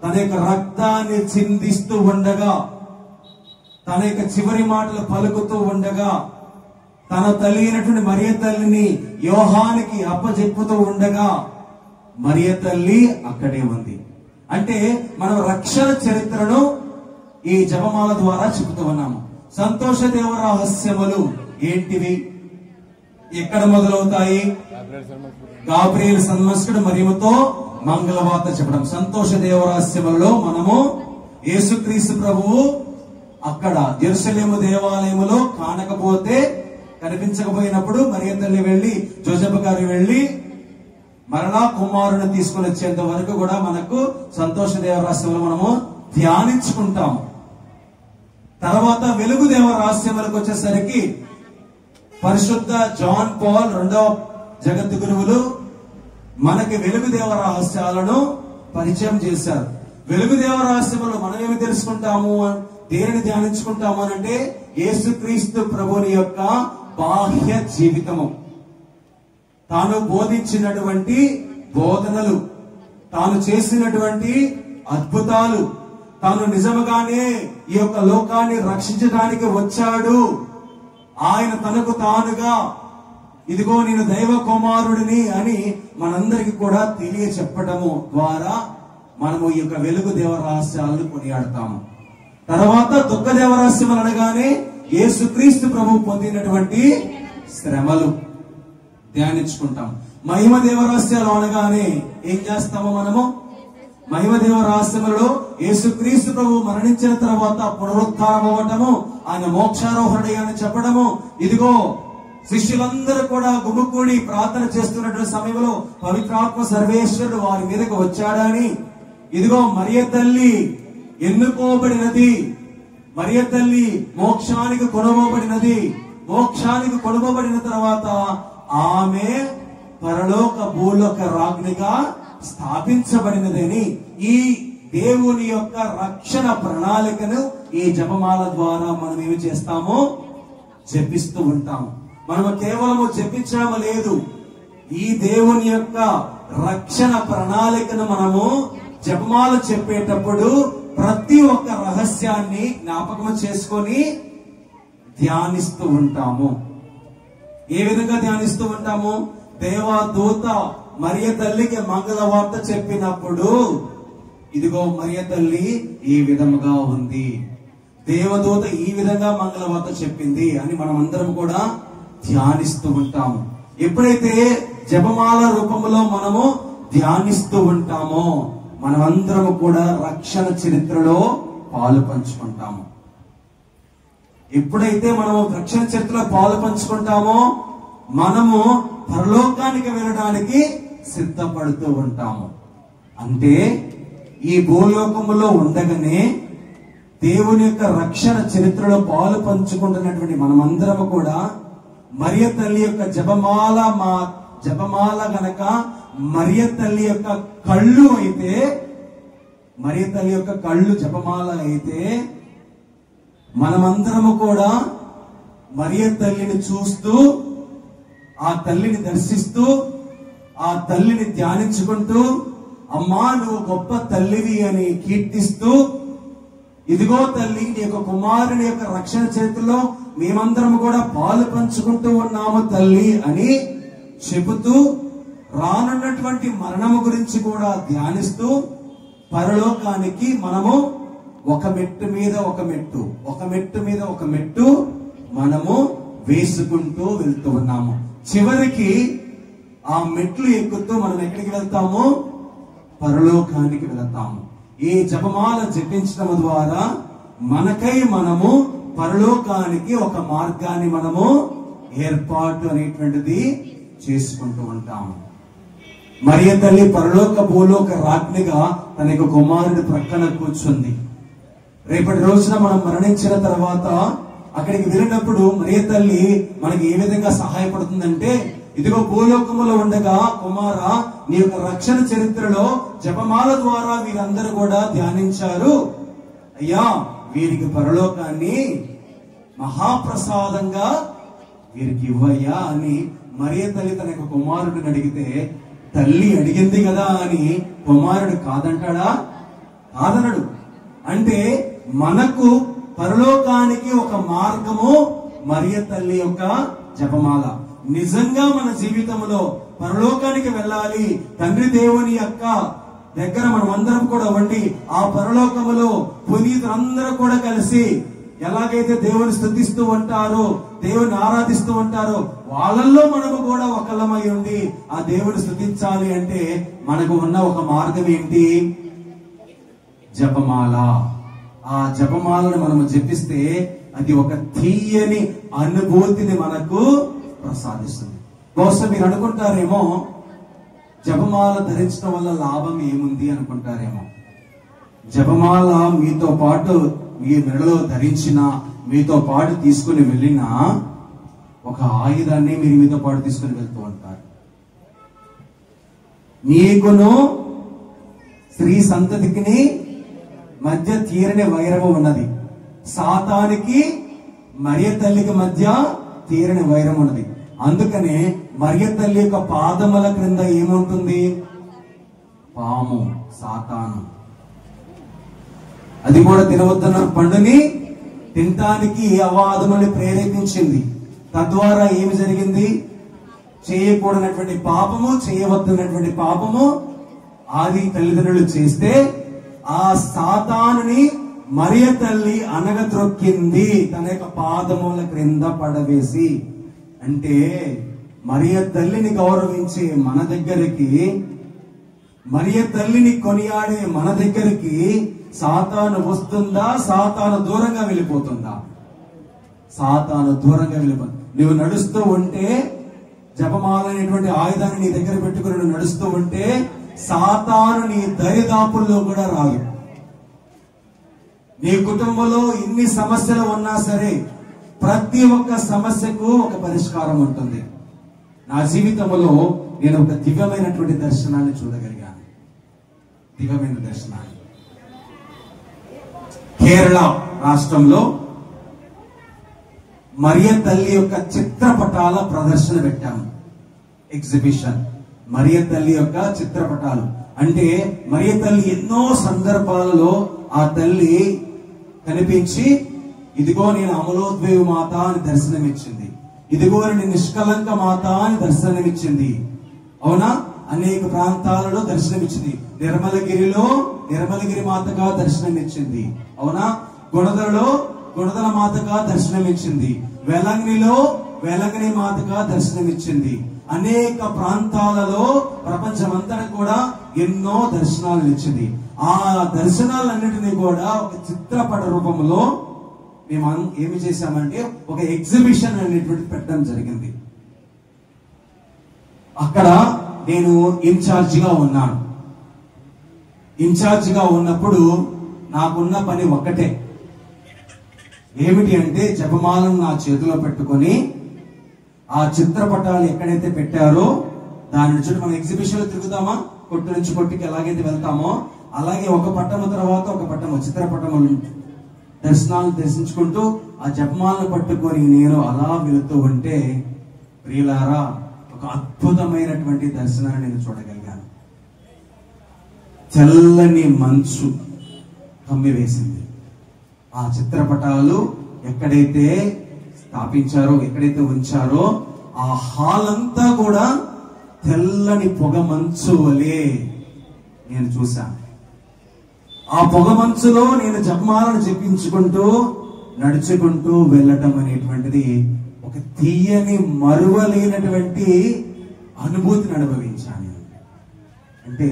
తన యొక్క రక్తాన్ని చిందిస్తూ ఉండగా, తన యొక్క చివరి మాటలు పలుకుతూ ఉండగా, తన తల్లి అయినటువంటి మరియ తల్లిని యోహానికి అప్పచెప్పుతూ ఉండగా మరియ తల్లి అక్కడే ఉంది. అంటే మనం రక్షణ చరిత్రను ఈ జపమాల ద్వారా చెబుతూ ఉన్నాము. సంతోష దేవ రహస్యములు ఏంటివి? ఎక్కడ మొదలవుతాయి? గాబ్రియేలు సన్మస్కుడు మరియముతో మంగళవార్త చెప్పడం. సంతోష దేవ రహస్యములలో మనము యేసుక్రీస్తు ప్రభువు అక్కడ యెరూషలేము దేవాలయములో కనిపించకపోయినప్పుడు మరియ తల్లి వెళ్లి, జోసెఫ్ గారు వెళ్లి మరలా కుమారుని తీసుకుని వచ్చేంత వరకు కూడా మనకు సంతోష దేవ రహస్యములు మనము ధ్యానించుకుంటాము. తర్వాత వెలుగు దేవ రహస్యములకు వచ్చేసరికి పరిశుద్ధ జాన్ పాల్ రెండవ జగత్తు గురువులు మనకి వెలుగు దేవ రహస్యాలను పరిచయం చేశారు. వెలుగు దేవ రహస్యములు మనం ఏమి తెలుసుకుంటాము, దేనిని ధ్యానించుకుంటాము అంటే, యేసుక్రీస్తు ప్రభుని యొక్క బాహ్య జీవితము, తాను బోధించినటువంటి బోధనలు, తాను చేసినటువంటి అద్భుతాలు, తాను నిజముగానే ఈ యొక్క లోకాన్ని రక్షించడానికి వచ్చాడు, ఆయన తనకు తానుగా ఇదిగో నేను దైవ కుమారుడిని అని మనందరికి కూడా తెలియచెప్పటము ద్వారా మనము ఈ యొక్క వెలుగు దేవ రహస్యాలను కొనియాడతాము. తర్వాత దుఃఖ దేవ రహస్యములు అనగానే యేసుక్రీస్తు ప్రభు పొందినటువంటి శ్రమలు ధ్యానించుకుంటాం. మహిమ దేవ రహస్యాలు అనగానే ఏం చేస్తాము మనము? మహిమదేవ రహస్యములలో యేసుక్రీస్తు ప్రభు మరణించిన తర్వాత పునరుత్థానం అవ్వటము, ఆయన మోక్షారోహణుడని చెప్పడము, ఇదిగో శిష్యులందరూ కూడా గుమికూడి ప్రార్థన చేస్తున్నటువంటి సమయంలో పవిత్రాత్మ సర్వేశ్వరుడు వారి మీదకు వచ్చాడని, ఇదిగో మరియ తల్లి ఎన్నుకోబడినది, మరియ తల్లి మోక్షానికి కొనుగోబడినది, మోక్షానికి కొనుగోబడిన తర్వాత ఆమె పరలోక భూలోక రాజ్ఞిగా స్థాపించబడినదని ఈ దేవుని యొక్క రక్షణ ప్రణాళికను ఈ జపమాల ద్వారా మనం ఏమి చేస్తామో జపిస్తూ ఉంటాము. మనము కేవలము జపించడం లేదు, ఈ దేవుని యొక్క రక్షణ ప్రణాళికను మనము జపమాల చెప్పేటప్పుడు ప్రతి ఒక్క రహస్యాన్ని జ్ఞాపకం చేసుకొని ధ్యానిస్తూ ఉంటాము. ఏ విధంగా ధ్యానిస్తూ ఉంటాము? దేవదూత మరియ తల్లికి మంగళవార్త చెప్పినప్పుడు ఇదిగో మరియ తల్లి ఈ విధముగా ఉంది, దేవదూత ఈ విధంగా మంగళవార్త చెప్పింది అని మనం అందరం కూడా ధ్యానిస్తూ ఉంటాము. ఎప్పుడైతే జపమాల రూపంలో మనము ధ్యానిస్తూ ఉంటామో మనమందరము కూడా రక్షణ చరిత్రలో పాలు పంచుకుంటాము. ఎప్పుడైతే మనము రక్షణ చరిత్రలో పాలు పంచుకుంటామో మనము పరలోకానికి వెళ్ళడానికి సిద్ధపడుతూ ఉంటాము. అంటే ఈ భూలోకములో ఉండగానే దేవుని యొక్క రక్షణ చరిత్రలో పాలు పంచుకుంటున్నటువంటి మనమందరము కూడా మరియ తల్లి యొక్క జపమాల గనక మరియ తల్లి యొక్క కళ్ళు అయితే, మరియ తల్లి యొక్క కళ్ళు జపమాల అయితే మనమందరము కూడా మరియ తల్లిని చూస్తూ, ఆ తల్లిని దర్శిస్తూ, ఆ తల్లిని ధ్యానించుకుంటూ, అమ్మా నువ్వు గొప్ప తల్లివి అని కీర్తిస్తూ, ఇదిగో తల్లి నీ యొక్క కుమారుని యొక్క రక్షణ చరిత్రలో మేమందరం కూడా పాలు పంచుకుంటూ ఉన్నాము తల్లి అని చెబుతూ, రానున్నటువంటి మరణము గురించి కూడా ధ్యానిస్తూ పరలోకానికి మనము ఒక మెట్టు మీద ఒక మెట్టు, ఒక మెట్టు మీద ఒక మెట్టు మనము వేసుకుంటూ వెళ్తూ ఉన్నాము. చివరికి ఆ మెట్లు ఎక్కుతూ మనం ఎక్కడికి వెళ్తాము? పరలోకానికి వెళ్తాము. ఈ జపమాల జపించడం ద్వారా మనకై మనము పరలోకానికి ఒక మార్గాన్ని మనము ఏర్పాటు అనేటువంటిది చేసుకుంటూ ఉంటాము. మరియ తల్లి పరలోక భూలోక రాజ్ఞిగా తన యొక్క కుమారుడి ప్రక్కన కూర్చుంది. రేపటి రోజున మనం మరణించిన తర్వాత అక్కడికి వెళ్ళినప్పుడు మరియ తల్లి మనకి ఏ విధంగా సహాయపడుతుందంటే, ఇదిగో భూలోకములో ఉండగా కుమారా నీ యొక్క రక్షణ చరిత్రలో జపమాల ద్వారా వీరందరూ కూడా ధ్యానించారు, అయ్యా వీరికి పరలోకాన్ని మహాప్రసాదంగా వీరికి ఇవ్వయ్యా అని మరియ తల్లి తన యొక్క కుమారుడిని అడిగితే, తల్లి అడిగింది కదా అని కుమారుడు కాదంటాడా? కాదనడు. అంటే మనకు పరలోకానికి ఒక మార్గము మరియ తల్లి యొక్క జపమాల. నిజంగా మన జీవితంలో పరలోకానికి వెళ్ళాలి, తండ్రి దేవుని యొక్క దగ్గర మనం అందరం కూడా ఉండి ఆ పరలోకములో పునీతులందరూ కూడా కలిసి ఎలాగైతే దేవుని స్తుతిస్తూ ఉంటారో, దేవుని ఆరాధిస్తూ ఉంటారో, వాళ్ళల్లో మనము కూడా ఒకళ్ళమై ఉండి ఆ దేవుని స్తుతించాలి అంటే మనకు ఉన్న ఒక మార్గం ఏంటి? జపమాల. ఆ జపమాలను మనము జపిస్తే అది ఒక తీయని అనుభూతిని మనకు ప్రసాదిస్తుంది. బహుశా మీరు అనుకుంటారేమో జపమాల ధరించడం వల్ల లాభం ఏముంది అనుకుంటారేమో. జపమాల మీతో పాటు మీ మెడలో ధరించిన, మీతో పాటు తీసుకుని వెళ్ళిన ఒక ఆయుధాన్ని మీరు మీతో పాటు తీసుకుని వెళ్తూ ఉంటారు. నీకును స్త్రీ సంతతికి మధ్య తీరని వైరము ఉన్నది, సాతానికి మరియ తల్లికి మధ్య తీరని వైరం ఉన్నది. అందుకనే మరియ తల్లి యొక్క పాదముల క్రింద ఏముంటుంది? పాము, సాతాను. అది కూడా తినవద్దన్న పండుని తినటానికి అవాదముని ప్రేరేపించింది. తద్వారా ఏమి జరిగింది? చేయకూడనటువంటి పాపము, చేయవద్దన్నటువంటి పాపము ఆది తల్లిదండ్రులు చేస్తే ఆ సాతానుని మరియ తల్లి అనగద్రొక్కింది తన యొక్క పాదముల క్రింద పడవేసి. అంటే మరియ తల్లిని గౌరవించే మన దగ్గరికి మరియ తల్లిని కొనియాడే మన దగ్గరికి సాతాను వస్తుందా, సాతాను దూరంగా వెళ్ళిపోతుందా? సాతాను దూరంగా వెళ్ళిపోతుంది. నువ్వు నడుస్తూ ఉంటే, జపమాల అనేటువంటి ఆయుధాన్ని నీ దగ్గర పెట్టుకుని నువ్వు నడుస్తూ ఉంటే సాతాను నీ దరిదాపుల్లో కూడా రాదు. నీ కుటుంబంలో ఇన్ని సమస్యలు ఉన్నా సరే ప్రతి ఒక్క సమస్యకు ఒక పరిష్కారం ఉంటుంది. నా జీవితంలో నేను ఒక దివ్యమైనటువంటి దర్శనాన్ని చూడగలిగాను. దివ్యమైన దర్శనాన్ని కేరళ రాష్ట్రంలో మరియ తల్లి యొక్క చిత్రపటాల ప్రదర్శన పెట్టాము. ఎగ్జిబిషన్ మరియ తల్లి యొక్క చిత్రపటాలు. అంటే మరియ తల్లి ఎన్నో సందర్భాలలో ఆ తల్లి కనిపించి, ఇదిగో నేను అమలోద్వేవ మాత అని దర్శనమిచ్చింది, ఇదిగో నేను నిష్కలంక మాత అని దర్శనమిచ్చింది. అవునా? అనేక ప్రాంతాలలో దర్శనమిచ్చింది. నిర్మలగిరి మాతగా దర్శనమిచ్చింది. అవునా? గుణదలలో గుణదల మాతగా దర్శనమిచ్చింది. వెలంగినిలో వెలంగిని మాతగా దర్శనమిచ్చింది. అనేక ప్రాంతాలలో ప్రపంచమంతటా కూడా ఎన్నో దర్శనాలు ఇచ్చింది. ఆ దర్శనాలన్నిటినీ కూడా ఒక చిత్రపట రూపంలో మేము ఏమి చేశామంటే ఒక ఎగ్జిబిషన్ అనేటువంటి పెట్టడం జరిగింది. అక్కడ నేను ఇన్ఛార్జిగా ఉన్నాను. ఇన్ఛార్జిగా ఉన్నప్పుడు నాకున్న పని ఒక్కటే, ఏమిటి అంటే జపమాలను నా చేతిలో పెట్టుకొని ఆ చిత్రపటాలు ఎక్కడైతే పెట్టారో దాని నుంచి మనం ఎగ్జిబిషన్ లో తిరుగుతామా, కొట్టు నుంచి కొట్టుకి ఎలాగైతే వెళ్తామో అలాగే ఒక పట్టము తర్వాత ఒక పట్టము చిత్రపటము దర్శనాలను దర్శించుకుంటూ ఆ జపమాలను పట్టుకొని నేను అలా వెళుతూ ఉంటే ప్రియులారా ఒక అద్భుతమైనటువంటి దర్శనాన్ని నేను చూడగలిగాను. చల్లని మంచు కమ్మి వేసింది. ఆ చిత్రపటాలు ఎక్కడైతే స్థాపించారో, ఎక్కడైతే ఉంచారో ఆ హాల్ అంతా కూడా తెల్లని పొగ మంచు వలె నేను చూశాను. ఆ పొగ మంచులో నేను జపమాలను జపించుకుంటూ నడుచుకుంటూ వెళ్ళటం అనేటువంటిది ఒక తీయని మరువలేనటువంటి అనుభూతిని అనుభవించాను. అంటే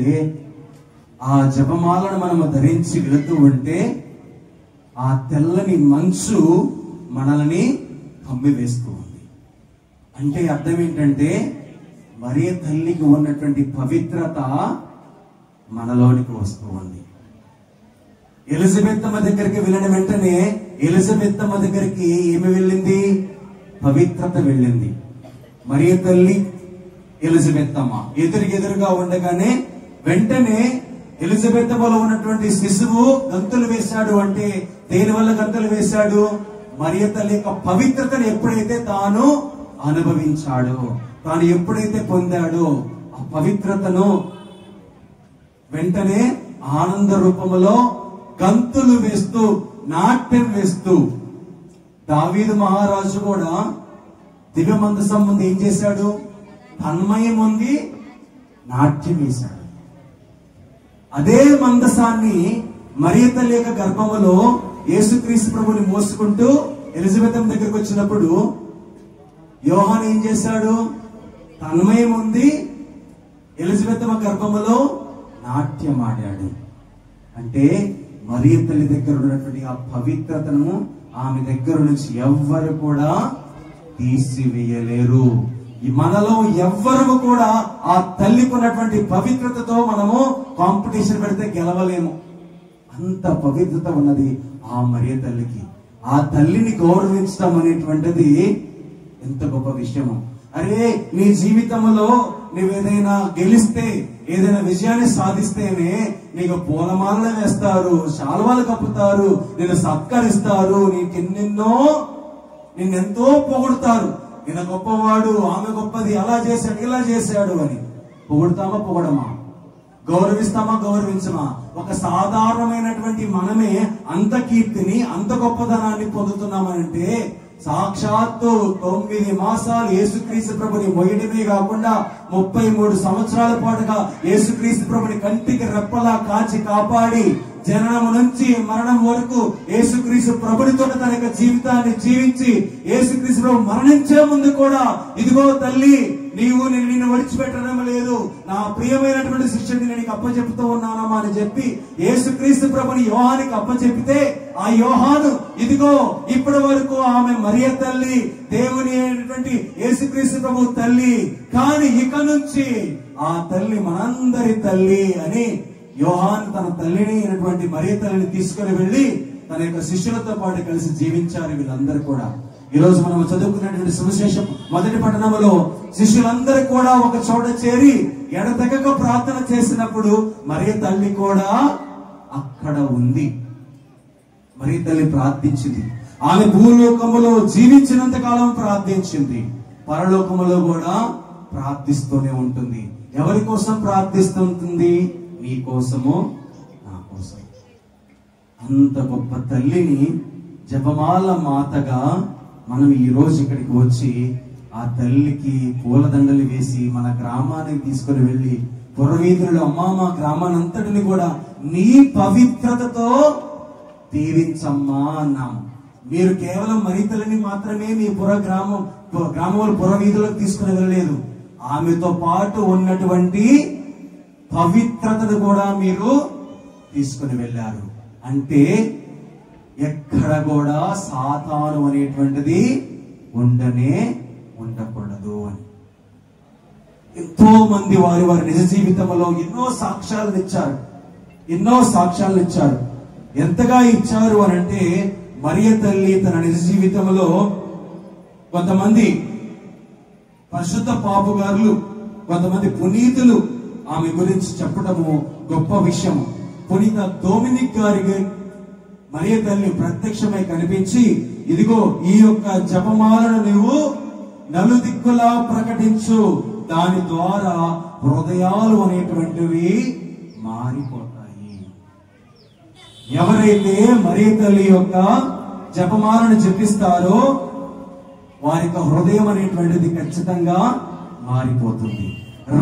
ఆ జపమాలను మనము ధరించి వెళుతూ ఉంటే ఆ తెల్లని మంచు మనల్ని కమ్మి వేస్తూ ఉంది. అంటే అర్థం ఏంటంటే మరియ తల్లికి ఉన్నటువంటి పవిత్రత మనలోనికి వస్తూ ఉంది. ఎలిజబెత్తమ్మ దగ్గరికి వెళ్ళిన వెంటనే ఎలిజబెత్తమ్మ దగ్గరికి ఏమి వెళ్ళింది? పవిత్రత వెళ్ళింది. మరియ తల్లి ఎలిజబెత్తమ్మ ఎదురుగా ఉండగానే వెంటనే ఎలిజబెత్తమ్మలో ఉన్నటువంటి శిశువు గంతులు వేశాడు. అంటే దేని వల్ల గంతులు వేశాడు? మరియ తల్లి యొక్క పవిత్రతను ఎప్పుడైతే తాను అనుభవించాడో, తాను ఎప్పుడైతే పొందాడో ఆ పవిత్రతను వెంటనే ఆనంద రూపంలో గంతులు వేస్తూ నాట్యం వేస్తూ, దావీదు మహారాజు కూడా దివ్య మందసం ముందు ఏం చేశాడు? తన్మయం ఉంది, నాట్యం వేశాడు. అదే మందసాన్ని మరియ తల్లి యొక్క గర్భములో యేసుక్రీస్తు ప్రభుని మోసుకుంటూ ఎలిజబెత్ దగ్గరకు వచ్చినప్పుడు యోహాను ఏం చేశాడు? తన్మయం ఉంది, ఎలిజబెత్ గర్భములో నాట్యం ఆడాడు. అంటే మరియ తల్లి దగ్గర ఉన్నటువంటి ఆ పవిత్రతను ఆమె దగ్గర నుంచి ఎవ్వరు కూడా తీసివేయలేరు. మనలో ఎవ్వరము కూడా ఆ తల్లికి ఉన్నటువంటి పవిత్రతతో మనము కాంపిటీషన్ పెడితే గెలవలేము. అంత పవిత్రత ఉన్నది ఆ మరియ తల్లికి. ఆ తల్లిని గౌరవించడం అనేటువంటిది ఎంత గొప్ప విషయము. అరే, నీ జీవితంలో నువ్వేదైనా గెలిస్తే, ఏదైనా విజయాన్ని సాధిస్తేనే నీకు పూలమాలలు వేస్తారు, శాలువాలు కప్పుతారు, నిన్ను సత్కరిస్తారు, నిన్నెంతో పొగుడుతారు. ఈయన గొప్పవాడు, ఆమె గొప్పది, అలా చేశాడు, ఇలా చేశాడు అని పొగుడుతామా పొగడమా? గౌరవిస్తామా గౌరవించమా? ఒక సాధారణమైనటువంటి మనమే అంత కీర్తిని, అంత గొప్పదనాన్ని పొందుతున్నామనంటే సాక్షాత్తు 9 మాసాలు యేసుక్రీస్తు ప్రభుని మొయ్యడమే కాకుండా 33 సంవత్సరాల పాటుగా యేసుక్రీస్తు ప్రభుని కంటికి రెప్పలా కాచి కాపాడి జననం నుంచి మరణం వరకు యేసుక్రీస్తు ప్రభునితో తన యొక్క జీవితాన్ని జీవించి యేసుక్రీస్తు ప్రభు మరణించే ముందు కూడా, ఇదిగో తల్లి నేను నిన్ను విడిచిపెట్టడం లేదు, నా ప్రియమైనటువంటి శిష్యుడిని నేను అప్పచెప్పుతూ ఉన్నానమ్మా అని చెప్పి యేసుక్రీస్తు ప్రభుని యోహానికి అప్పచెప్పితే ఆ యోహాను ఇదిగో ఇప్పటి వరకు ఆమె మరియ తల్లి, దేవుని అయినటువంటి యేసుక్రీస్తు ప్రభు తల్లి, కానీ ఇక నుంచి ఆ తల్లి మనందరి తల్లి అని యోహాను తన తల్లిని అయినటువంటి మరియ తల్లిని తీసుకుని వెళ్లి తన యొక్క శిష్యులతో పాటు కలిసి జీవించారు వీళ్ళందరూ కూడా. ఈ రోజు మనం చదువుకున్నటువంటి సువిశేషం మొదటి పట్టణంలో శిష్యులందరూ కూడా ఒక చోట చేరి ఎడతెగక ప్రార్థన చేసినప్పుడు మరియ తల్లి కూడా అక్కడ ఉంది. మరియ తల్లి ప్రార్థించింది. ఆమె భూలోకములో జీవించినంత కాలం ప్రార్థించింది, పరలోకములో కూడా ప్రార్థిస్తూనే ఉంటుంది. ఎవరి కోసం ప్రార్థిస్తుంటుంది? నీ కోసము, నా కోసం. అంత గొప్ప తల్లిని జపమాల మాతగా మనం ఈ రోజు ఇక్కడికి వచ్చి ఆ తల్లికి పూలదండలు వేసి మన గ్రామానికి తీసుకుని వెళ్ళి పురవీధులు అమ్మా మా గ్రామానంతటిని కూడా నీ పవిత్రతతో దీవించమ్మా అన్నాం. మీరు కేవలం మరియ తల్లిని మాత్రమే మీ గ్రామంలో పురవీధులకు తీసుకుని వెళ్ళలేదు, ఆమెతో పాటు ఉన్నటువంటి పవిత్రతను కూడా మీరు తీసుకుని వెళ్ళారు. అంటే ఎక్కడ కూడా సాతాను అనేటువంటిది ఉండకూడదు అని. ఎంతో మంది వారి నిజ జీవితంలో ఎన్నో సాక్ష్యాలను ఇచ్చారు. ఎంతగా ఇచ్చారు అని అంటే మరియ తల్లి తన నిజ జీవితంలో కొంతమంది పరిశుద్ధ పాపుగారులు, కొంతమంది పునీతులు ఆమె గురించి చెప్పడము గొప్ప విషయం. పునీత డొమినిక్ గారికి మరియ తల్లి ప్రత్యక్షమై కనిపించి ఇదిగో ఈ యొక్క జపమాలను నువ్వు నలుదిక్కులా ప్రకటించు, దాని ద్వారా హృదయాలు అనేటువంటివి మారిపోతాయి. ఎవరైతే మరియ తల్లి యొక్క జపమాలను జపిస్తారో వారి యొక్క హృదయం అనేటువంటిది ఖచ్చితంగా మారిపోతుంది.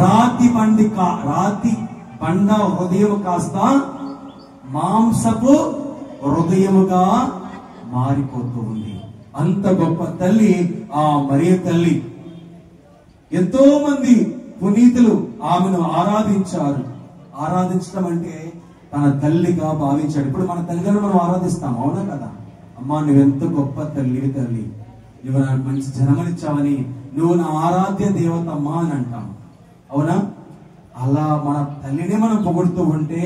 రాతి బండ హృదయం కాస్త మాంసపు హృదయముగా మారిపోతూ ఉంది. అంత గొప్ప తల్లి ఆ మరియ తల్లి. ఎంతో మంది పునీతులు ఆమెను ఆరాధించడం అంటే తన తల్లిగా భావించాడు. ఇప్పుడు మన తల్లిని మనం ఆరాధిస్తాం, అవునా కదా? అమ్మా నువ్వెంత గొప్ప తల్లి, నువ్వు నాకు మంచి జన్మనిచ్చావని, నువ్వు నా ఆరాధ్య దేవత అమ్మా అని అంటాం, అవునా? అలా మన తల్లిని మనం పొగుడుతూ ఉంటే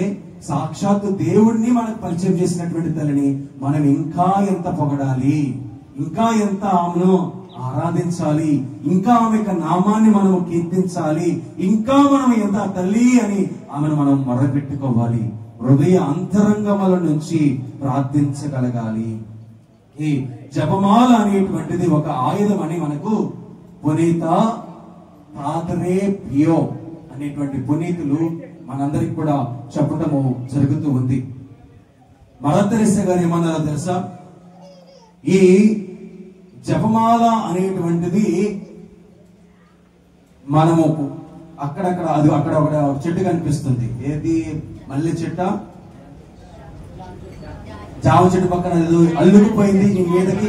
సాక్షాత్తు దేవుణ్ణి మనకు పరిచయం చేసినటువంటి తల్లిని మనం ఇంకా ఎంత పొగడాలి, ఇంకా ఎంత ఆమెను ఆరాధించాలి, ఇంకా ఆమె యొక్క నామాన్ని మనము కీర్తించాలి, ఇంకా మనం ఎంత తల్లి అని ఆమెను మనం మొరపెట్టుకోవాలి. హృదయ అంతరంగముల నుంచి ప్రార్థించగలగాలి. ఈ జపమాల అనేటువంటిది ఒక ఆయుధం అని మనకు పునీత పాదరే పియో అనేటువంటి పునీతులు మనందరికి కూడా చెప్పటము జరుగుతూ ఉంది. మదర్ తెరెసా గారు ఏమన్నారో తెలుసా? ఈ జపమాల అనేటువంటిది మనము అక్కడక్కడ అక్కడ ఒక చెట్టు కనిపిస్తుంది. ఏది? మల్లె చెట్ట, జామ చెట్టు పక్కన అల్లుకుపోయింది నీ మీదకి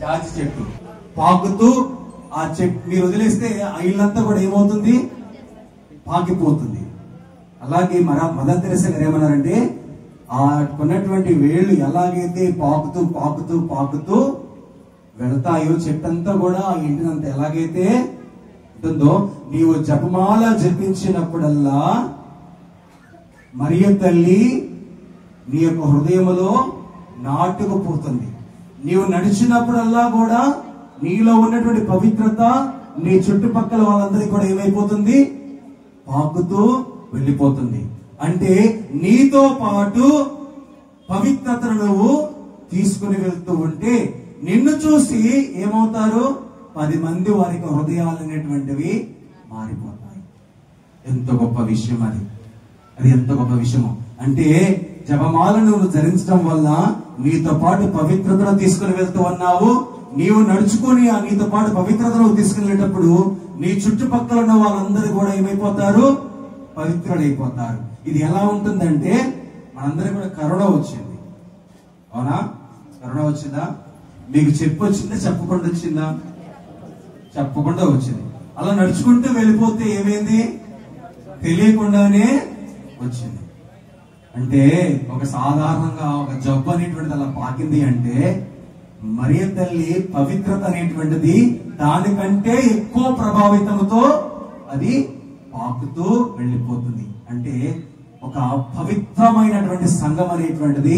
జాజి చెట్టు పాకుతూ ఆ చెట్టు మీరు వదిలేస్తే ఆ ఇల్లంతా కూడా ఏమవుతుంది? పాకిపోతుంది. అలాగే మదర్ తెరెసా గారు ఏమన్నారంటే ఆ కొన్నటువంటి వేళ్ళు ఎలాగైతే పాకుతూ పాకుతూ పాకుతూ వెళతాయో చెట్టంతా కూడా ఆ ఇంటినంతా ఎలాగైతే ఉంటుందో, నీవు జపమాల జపించినప్పుడల్లా మరియ తల్లి నీ యొక్క హృదయములో నాటుకుపోతుంది. నీవు నడిచినప్పుడల్లా కూడా నీలో ఉన్నటువంటి పవిత్రత నీ చుట్టుపక్కల వాళ్ళందరికీ కూడా ఏమైపోతుంది? పాకుతూ వెళ్ళిపోతుంది. అంటే నీతో పాటు పవిత్రతను నువ్వు తీసుకుని వెళ్తూ ఉంటే నిన్ను చూసి ఏమవుతారు? 10 మంది వారికి హృదయాలు అనేటువంటివి మారిపోతాయి. ఎంత గొప్ప విషయం అది ఎంత గొప్ప విషయము అంటే జపమాలను నువ్వు ధరించడం వల్ల నీతో పాటు పవిత్రతను తీసుకుని వెళ్తూ ఉన్నావు. నీవు నడుచుకొని ఆ నీతో పాటు పవిత్రతను తీసుకెళ్లేటప్పుడు నీ చుట్టుపక్కల ఉన్న వాళ్ళందరూ కూడా ఏమైపోతారు? పవిత్రులైపోతారు. ఇది ఎలా ఉంటుందంటే మనందరికీ కూడా కరోనా వచ్చింది, అవునా? కరోనా వచ్చిందా? మీకు చెప్పొచ్చిందా చెప్పకుండా వచ్చిందా? చెప్పకుండా వచ్చింది. అలా నడుచుకుంటూ వెళ్ళిపోతే ఏమైంది? తెలియకుండానే వచ్చింది. అంటే ఒక సాధారణంగా ఒక జబ్బు అనేటువంటిది అలా పాకింది అంటే మరియ తల్లి పవిత్రత అనేటువంటిది దానికంటే ఎక్కువ ప్రభావితంతో అది పాకుతూ వెళ్ళిపోతుంది. అంటే ఒక పవిత్రమైనటువంటి సంఘం అనేటువంటిది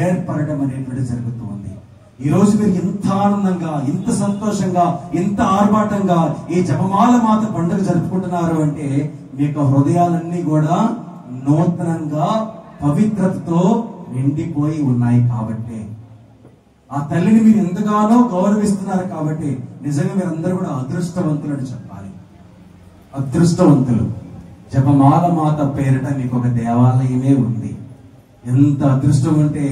ఏర్పడటం అనేటువంటిది జరుగుతూ ఉంది. ఈ రోజు మీరు ఇంత ఆనందంగా, ఇంత సంతోషంగా, ఇంత ఆర్భాటంగా ఈ జపమాల మాత పండుగ జరుపుకుంటున్నారు అంటే మీ యొక్క హృదయాలన్నీ కూడా నూతనంగా పవిత్రతతో నిండిపోయి ఉన్నాయి కాబట్టి, ఆ తల్లిని మీరు ఎంతగానో గౌరవిస్తున్నారు కాబట్టి నిజంగా మీరందరూ కూడా అదృష్టవంతులు అని చెప్పాలి. అదృష్టవంతులు. జపమాల మాత పేరిట మీకు ఒక దేవాలయమే ఉంది. ఎంత అదృష్టం ఉంటే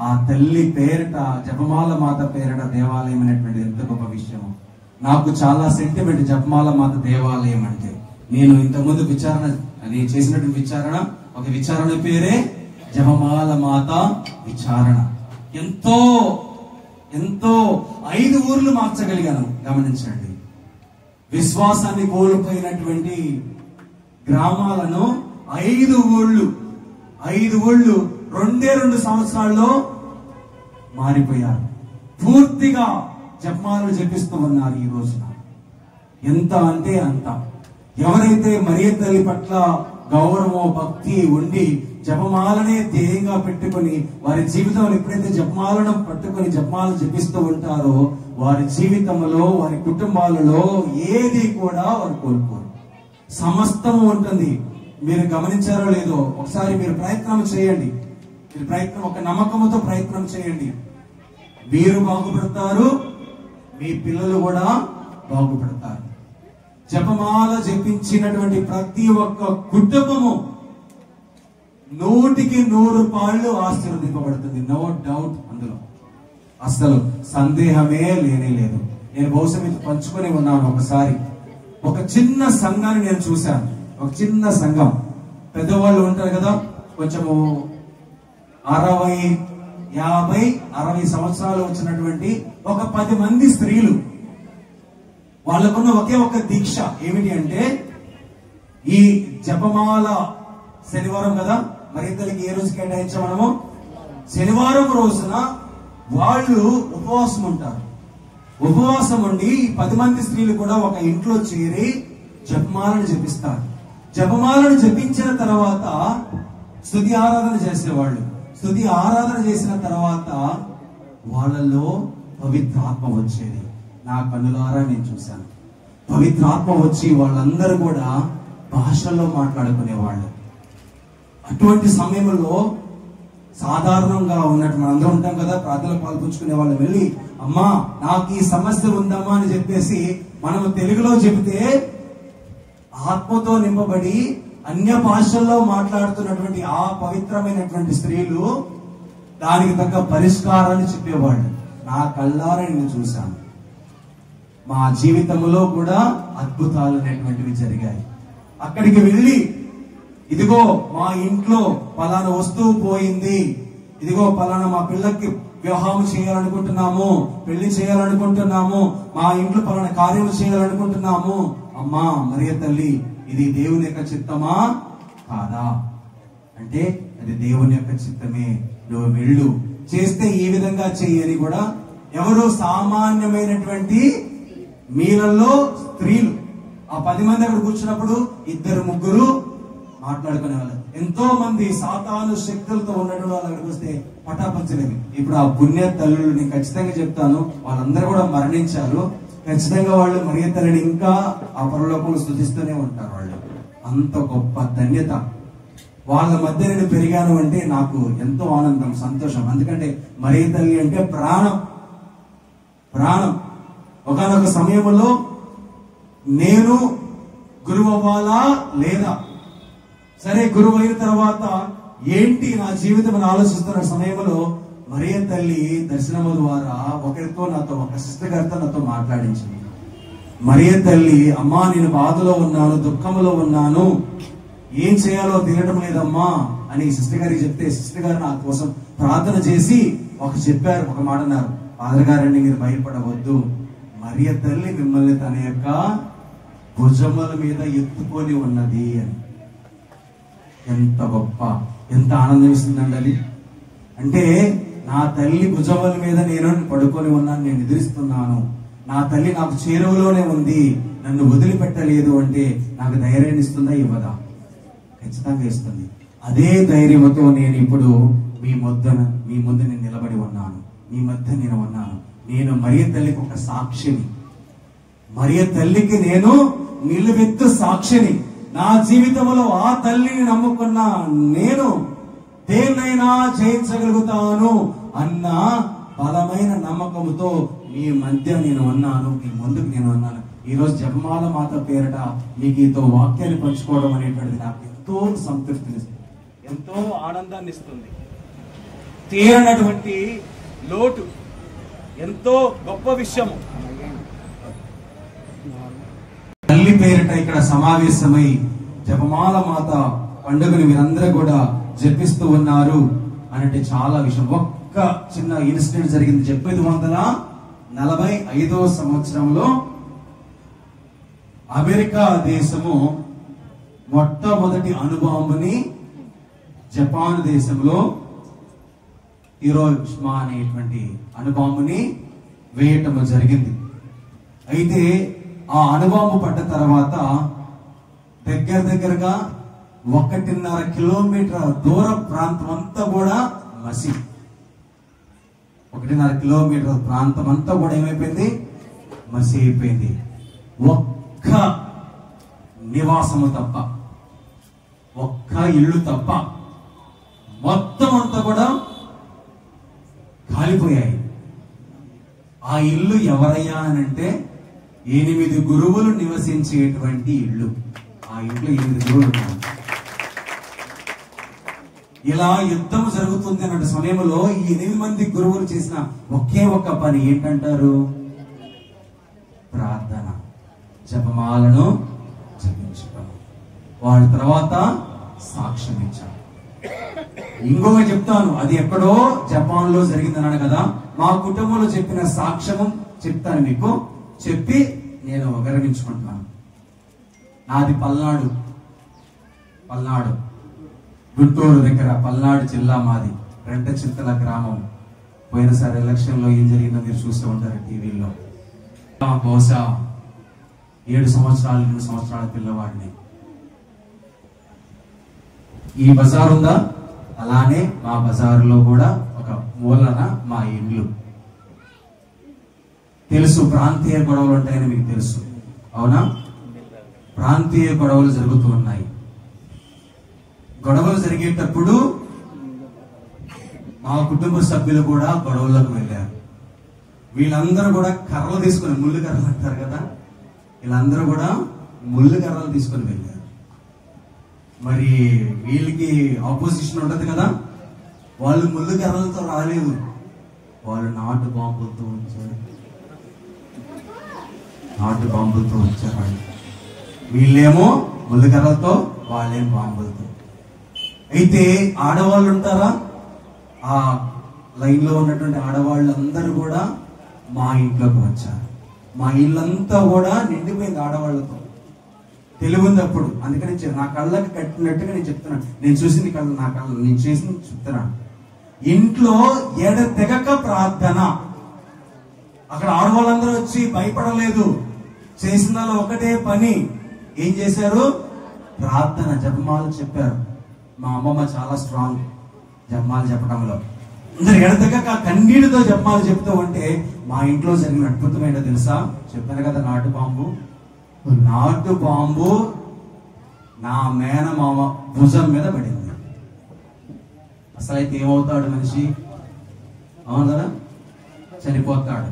ఆ తల్లి పేరిట, జపమాల మాత పేరిట దేవాలయం అనేటువంటిది ఎంత గొప్ప విషయం. నాకు చాలా సెంటిమెంట్ జపమాల మాత దేవాలయం అంటే. నేను ఇంతకుముందు నేను చేసినటువంటి విచారణ పేరే జపమాల మాత విచారణ. ఎంతో ఎంతో 5 ఊర్లు మార్చగలిగాను. గమనించండి, విశ్వాసాన్ని కోల్పోయినటువంటి గ్రామాలను 5 ఊళ్ళు 2 సంవత్సరాల్లో మారిపోయారు. పూర్తిగా జపమాలను జపిస్తూ ఉన్నారు ఈ రోజున. ఎంత అంటే అంత. ఎవరైతే మరియ తల్లి పట్ల గౌరవం, భక్తి ఉండి జపమాలనే ధ్యేయంగా పెట్టుకుని వారి జీవితంలో ఎప్పుడైతే జపమాలను పట్టుకుని జపమాలను జపిస్తూ ఉంటారో వారి జీవితంలో, వారి కుటుంబాలలో ఏది కూడా వారు కోల్పోరు. సమస్తము ఉంటుంది. మీరు గమనించారో లేదో ఒకసారి మీరు ప్రయత్నం చేయండి. ఒక నమ్మకంతో ప్రయత్నం చేయండి. మీరు బాగుపడతారు, మీ పిల్లలు కూడా బాగుపడతారు. జపమాల జపించినటువంటి ప్రతి ఒక్క కుటుంబము 100% ఆశీర్వదింపబడుతుంది. నో డౌట్, అందులో అసలు సందేహమే లేనే లేదు. నేను బహుశా మీతో పంచుకొని ఉన్నాను. ఒకసారి ఒక చిన్న సంఘాన్ని నేను చూశాను. ఒక చిన్న సంఘం, పెద్దవాళ్ళు ఉంటారు కదా, కొంచెము 60, 50, 60 సంవత్సరాలు వచ్చినటువంటి ఒక 10 మంది స్త్రీలు. వాళ్ళకున్న ఒకే ఒక దీక్ష ఏమిటి అంటే, ఈ జపమాల శనివారం కదా, మరియ తల్లికి ఏ రోజు కేటాయించాం మనము? శనివారం రోజున వాళ్ళు ఉపవాసం ఉంటారు. ఉపవాసం ఉండి 10 మంది స్త్రీలు కూడా ఒక ఇంట్లో చేరి జపమాలను జపిస్తారు. జపమాలను జపించిన తర్వాత స్తుతి ఆరాధన చేసేవాళ్ళు. స్తుతి ఆరాధన చేసిన తర్వాత వాళ్ళలో పవిత్రాత్మ వచ్చేది. నా కన్నులారా నేను చూశాను. పవిత్రాత్మ వచ్చి వాళ్ళందరూ కూడా భాషల్లో మాట్లాడుకునేవాళ్ళు. అటువంటి సమయంలో సాధారణంగా ఉన్నట్టు మనం అందరం ఉంటాం కదా, ప్రార్థనలు పాల్పంచుకునే వాళ్ళు వెళ్ళి, అమ్మా నాకు ఈ సమస్య ఉందమ్మా అని చెప్పేసి మనము తెలుగులో చెబితే ఆత్మతో నింపబడి అన్య భాషల్లో మాట్లాడుతున్నటువంటి ఆ పవిత్రమైనటువంటి స్త్రీలు దానికి తగ్గ పరిష్కారాన్ని చెప్పేవాళ్ళు. నా కళ్ళారా నేను చూశాను. మా జీవితంలో కూడా అద్భుతాలు అనేటువంటివి జరిగాయి. అక్కడికి వెళ్ళి, ఇదిగో మా ఇంట్లో పలానా వస్తువు పోయింది, ఇదిగో పలానా మా పిల్లకి వివాహం చేయాలనుకుంటున్నాము, పెళ్లి చేయాలనుకుంటున్నాము, మా ఇంట్లో పలానా కార్యము చేయాలనుకుంటున్నాము. అమ్మా మరియ తల్లి, ఇది దేవుని యొక్క చిత్తమా కాదా అంటే అది దేవుని యొక్క చిత్తమే, నువ్వు వెళ్ళు, చేస్తే ఈ విధంగా చెయ్యని కూడా ఎవరు సామాన్యమైనటువంటి మీలలో స్త్రీలు ఆ 10 మంది అక్కడ కూర్చున్నప్పుడు 2, 3 మాట్లాడుకునే వాళ్ళు. ఎంతో మంది సాతాను శక్తులతో ఉన్నటువంటి వాళ్ళు అక్కడికి వస్తే పటాపంచలేదు. ఇప్పుడు ఆ పుణ్య తల్లులు నేను ఖచ్చితంగా చెప్తాను, వాళ్ళందరూ కూడా మరణించారు. ఖచ్చితంగా వాళ్ళు మరియ తల్లిని ఇంకా ఆ పరలోకంలో స్తుతిస్తూనే ఉంటారు. వాళ్ళు అంత గొప్ప ధన్యత. వాళ్ళ మధ్య నేను పెరిగాను అంటే నాకు ఎంతో ఆనందం, సంతోషం. ఎందుకంటే మరియ తల్లి అంటే ప్రాణం. ఒకనొక సమయంలో నేను గురువు అవ్వాలా లేదా, సరే గురువు అయిన తర్వాత ఏంటి నా జీవితం అని ఆలోచిస్తున్న సమయంలో మరియ తల్లి దర్శనము ద్వారా ఒక సిస్టర్ గారితో నాతో మాట్లాడించింది. మరియ తల్లి, అమ్మా నేను బాధలో ఉన్నాను, దుఃఖంలో ఉన్నాను, ఏం చేయాలో తెలియడం లేదమ్మా అని సిస్టర్ గారికి చెప్తే సిస్టర్ గారు నా కోసం ప్రార్థన చేసి ఒక మాట అన్నారు. ఫాదర్ గారండి, మీరు భయపడవద్దు, మరియ తల్లి మిమ్మల్ని తన యొక్క భుజముల మీద ఎత్తుకొని ఉన్నది అని. ఎంత గొప్ప, ఎంత ఆనందం ఇస్తుందండి అది. అంటే నా తల్లి భుజముల మీద నేను పడుకొని ఉన్నాను, నేను నిద్రిస్తున్నాను, నా తల్లి నాకు చేరువలోనే ఉంది, నన్ను వదిలిపెట్టలేదు అంటే నాకు ధైర్యాన్ని ఇస్తుందా? ఇవ్వదా? ఖచ్చితంగా ఇస్తుంది. అదే ధైర్యంతో నేను ఇప్పుడు మీ ముందు నేను నిలబడి ఉన్నాను, మీ మధ్య నేను ఉన్నాను. నేను మరియ తల్లికి ఒక సాక్షిని, మరియ తల్లికి నేను నిలువెత్తు సాక్షిని. నా జీవితంలో ఆ తల్లిని నమ్ముకున్న నేను దేన్నైనా జయించగలుగుతాను అన్న బలమైన నమ్మకంతో మీ మధ్య నేను ఉన్నాను, మీ ముందుకు నేను ఉన్నాను. ఈ రోజు జపమాల మాత పేరట మీకు వాక్యాన్ని పంచుకోవడం అనేటువంటిది నాకు ఎంతో సంతృప్తినిస్తుంది, ఎంతో ఆనందాన్ని ఇస్తుంది. తీరనటువంటి లోటు, ఎంతో గొప్ప విషయము. తల్లి పేరిట ఇక్కడ సమావేశమై జపమాల మాత పండుగను మీరందరూ కూడా జపిస్తూ ఉన్నారు అంటే చాలా విషయం. ఒక్క చిన్న ఇన్సిడెంట్ జరిగింది. 1945వ సంవత్సరంలో అమెరికా దేశము మొట్టమొదటి అణుబాంబుని జపాన్ దేశంలో హిరోషిమా అనేటువంటి అణుబాంబుని వేయటం జరిగింది. అయితే ఆ అణుబాంబు పడ్డ తర్వాత దగ్గరగా 1.5 కిలోమీటర్ దూర ప్రాంతం అంతా కూడా మసి. 1.5 కిలోమీటర్ ప్రాంతం అంతా కూడా ఏమైపోయింది? మసి అయిపోయింది. ఒక్క నివాసము తప్ప, ఒక్క ఇల్లు తప్ప మొత్తం అంతా కూడా కాలిపోయాయి. ఆ ఇల్లు ఎవరయ్యా అనంటే 8 గురువులు నివసించేటువంటి ఇల్లు. ఆ ఇంట్లో 8 గురువులు ఉన్నారు. ఇలా యుద్ధం జరుగుతుంది అన్న సమయంలో ఈ 8 మంది గురువులు చేసిన ఒకే ఒక్క పని ఏంటంటారు? ప్రార్థన, జపమాలను జపించడం. వాళ్ళ తర్వాత సాక్ష్యం ఇచ్చారు. ఇంకొక చెప్తాను, అది ఎక్కడో జపాన్ లో జరిగిందన్నాను కదా, మా కుటుంబంలో చెప్పిన సాక్ష్యము చెప్తాను మీకు, చెప్పి నేను విరమించుకుంటున్నాను. నాది పల్నాడు, గుంటూరు దగ్గర పల్నాడు జిల్లా మాది. రెంటచింతల గ్రామం. పోయినసారి ఎలక్షన్ లో ఏం జరిగిందో మీరు చూస్తూ ఉంటారు టీవీలో. బహుశా 7 సంవత్సరాలు 8 సంవత్సరాల పిల్లవాడిని. ఈ బజార్ ఉందా, అలానే మా బజారులో కూడా ఒక మూలన మా ఇల్లు. తెలుసు ప్రాంతీయ గొడవలు ఉంటాయని మీకు తెలుసు, అవునా? ప్రాంతీయ గొడవలు జరుగుతూ ఉన్నాయి. గొడవలు జరిగేటప్పుడు మా కుటుంబ సభ్యులు కూడా గొడవలకు వెళ్ళారు. వీళ్ళందరూ కూడా కర్రలు తీసుకుని, ముళ్ళు కర్రలు అంటారు కదా, వీళ్ళందరూ కూడా ముళ్ళు కర్రలు తీసుకొని వెళ్ళారు. మరి వీళ్ళకి ఆపోజిషన్ ఉంటది కదా, వాళ్ళు ముళ్ళు కర్రలతో రాలేదు, వాళ్ళు నాటు బాంబులతో వచ్చారు. వీళ్ళేమో ముళ్ళు కర్రలతో, వాళ్ళేం బాంబులతో. అయితే ఆడవాళ్ళు ఉంటారా, ఆ లైన్ లో ఉన్నటువంటి ఆడవాళ్ళు అందరూ కూడా మా ఇంట్లోకి వచ్చారు. మా ఇల్లంతా కూడా నిండిపోయింది ఆడవాళ్లతో. తెలివింది అప్పుడు. అందుకని నా కళ్ళకి కట్టినట్టుగా నేను చెప్తున్నాను. నేను చూసింది కళ్ళు, నా కళ్ళు నేను చేసింది చెప్తున్నాను. ఇంట్లో ఎడతెగక ప్రార్థన. అక్కడ ఆడవాళ్ళందరూ వచ్చి భయపడలేదు, చేసిందాలో ఒకటే పని. ఏం చేశారు? ప్రార్థన, జపమాలు చెప్పారు. మా అమ్మమ్మ చాలా స్ట్రాంగ్ జపమాలు చెప్పడంలో. అందరు ఎడతెగక కన్నీటితో జపమాలు చెప్తూ ఉంటే మా ఇంట్లో జరిగిన అద్భుతమైన తెలుసా? చెప్పాను కదా, నాటు బాంబు నా మేనమామ భుజం మీద పడింది. అసలు అయితే ఏమవుతాడు మనిషి? అవును కదా, చనిపోతాడు.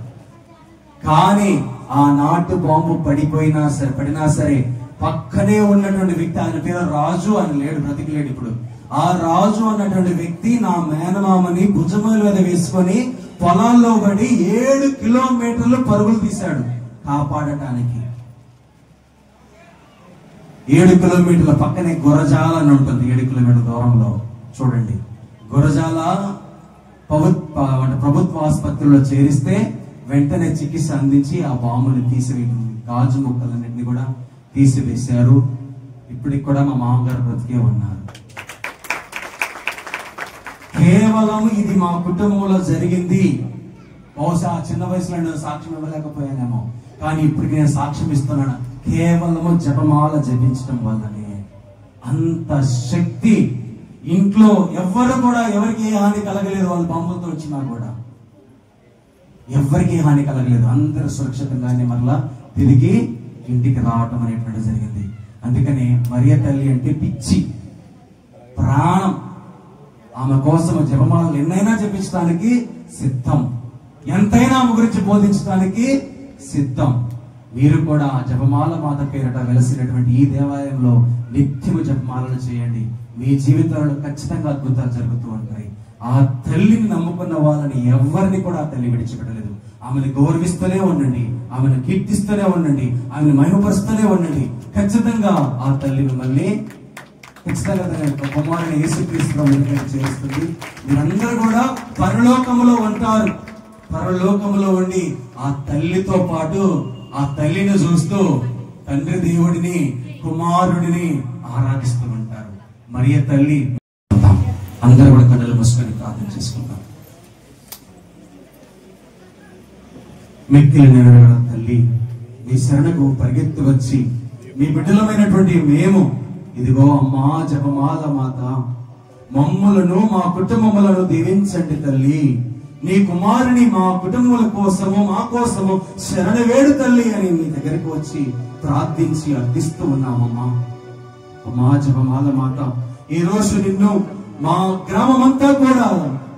కానీ ఆ నాటు బాంబు పడినా సరే పక్కనే ఉన్నటువంటి వ్యక్తి, ఆయన పేరు రాజు అని లేడు, బ్రతికిలేడు ఇప్పుడు. ఆ రాజు అన్నటువంటి వ్యక్తి నా మేనమామని భుజముల మీద వేసుకొని పొలాల్లో పడి 7 కిలోమీటర్లు పరుగులు తీశాడు కాపాడటానికి. 7 కిలోమీటర్ల పక్కనే గురజాల అని ఉంటుంది, 7 కిలోమీటర్ల దూరంలో. చూడండి, గురజాల ప్రభుత్వ ఆసుపత్రిలో చేరిస్తే వెంటనే చికిత్స అందించి ఆ బాంబుని గాజు ముక్కలన్నింటినీ కూడా తీసివేశారు. ఇప్పటికి కూడా మా మామగారు బ్రతికే ఉన్నారు. కేవలం ఇది మా కుటుంబంలో జరిగింది. బహుశా చిన్న వయసులో నేను సాక్ష్యం ఇవ్వలేకపోయానేమో, కానీ ఇప్పటికి నేను సాక్ష్యం ఇస్తున్నాను. కేవలము జపమాల జపించడం వల్లనే అంత శక్తి. ఇంట్లో ఎవరు కూడా ఎవరికి ఏ హాని కలగలేదు. వాళ్ళు బాంబులతో వచ్చినా కూడా ఎవరికి హాని కలగలేదు. అందరూ సురక్షితంగానే మరలా తిరిగి ఇంటికి రావటం అనేటువంటి జరిగింది. అందుకని మరియ తల్లి అంటే పిచ్చి, ప్రాణం. ఆమె కోసం జపమాలను ఎన్నైనా జపించడానికి సిద్ధం, ఎంతైనా ఆమె గురించి బోధించడానికి సిద్ధం. మీరు కూడా జపమాల మాత పేరిట వెలసినటువంటి ఈ దేవాలయంలో నిత్యము జపమాలను చేయండి. మీ జీవితాల్లో ఖచ్చితంగా అద్భుతాలు జరుగుతూ ఉంటాయి. ఆ తల్లిని నమ్ముకున్న వాళ్ళని ఎవరిని కూడా ఆ తల్లి విడిచిపెట్టలేదు. ఆమెను గౌరవిస్తూనే ఉండండి, ఆమెను కీర్తిస్తూనే ఉండండి, ఆమెను మహిమపరుస్తూనే ఉండండి. ఖచ్చితంగా ఆ తల్లి మిమ్మల్ని ఖచ్చితంగా తన యొక్క కుమారుని యేసుక్రీస్తు చేస్తుంది. మీరందరూ కూడా పరలోకములో ఉంటారు. పరలోకములో ఉండి ఆ తల్లితో పాటు ఆ తల్లిని చూస్తూ తండ్రి దేవుడిని కుమారుడిని ఆరాధిస్తూ ఉంటారు. మరియ తల్లి. అందరూ కూడా కన్నులు మూసుకొని ప్రార్థన చేసుకుంటాం. మిక్కిలి నెరవేర తల్లి, మీ శరణకు పరిగెత్తి వచ్చి మీ బిడ్డలమైనటువంటి మేము ఇదిగో అమ్మా జపమాల మాత, మమ్ములను మా కుటుంబములను దీవించండి తల్లి. నీ కుమారుని మా కుటుంబముల కోసము మా కోసము శరణ వేడు తల్లి అని మీ దగ్గరికి వచ్చి ప్రార్థించి అర్థిస్తూ ఉన్నామమ్మా. అమ్మా జపమాల మాత, ఈ రోజు నిన్ను మా గ్రామమంతా కూడా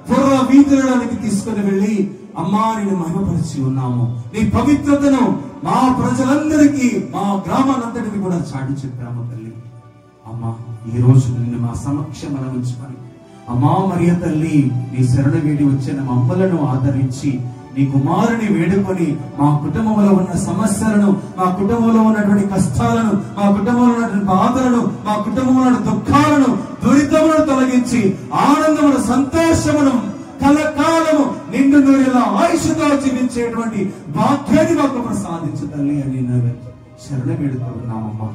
పూర్వ వీధులలోనికి తీసుకుని వెళ్ళి అమ్మా నేను మహిమపరిచి ఉన్నాము. నీ పవిత్రతను మా ప్రజలందరికీ మా గ్రామాలంతటిని కూడా చాటి చెప్పాము తల్లి. అమ్మా ఈ రోజు నిన్ను మా సమక్షంలో ఉంచుకొని అమ్మా మరియ తల్లి నీ శరణ వేడి వచ్చిన మమ్మలను ఆదరించి నీ కుమారుని వేడుకొని మా కుటుంబంలో ఉన్న సమస్యలను, మా కుటుంబంలో ఉన్నటువంటి కష్టాలను, మా కుటుంబంలో ఉన్నటువంటి బాధలను, మా కుటుంబంలో ఉన్న దుఃఖాలను, దురితములను తొలగించి ఆనందమును సంతోషమును కలకాలము నిండు నూరేలా ఆయుషతో జీవించేటువంటి భాగ్యాన్ని మాకు ప్రసాదించు తల్లి అని శరణ వేడుతున్నామమ్మా.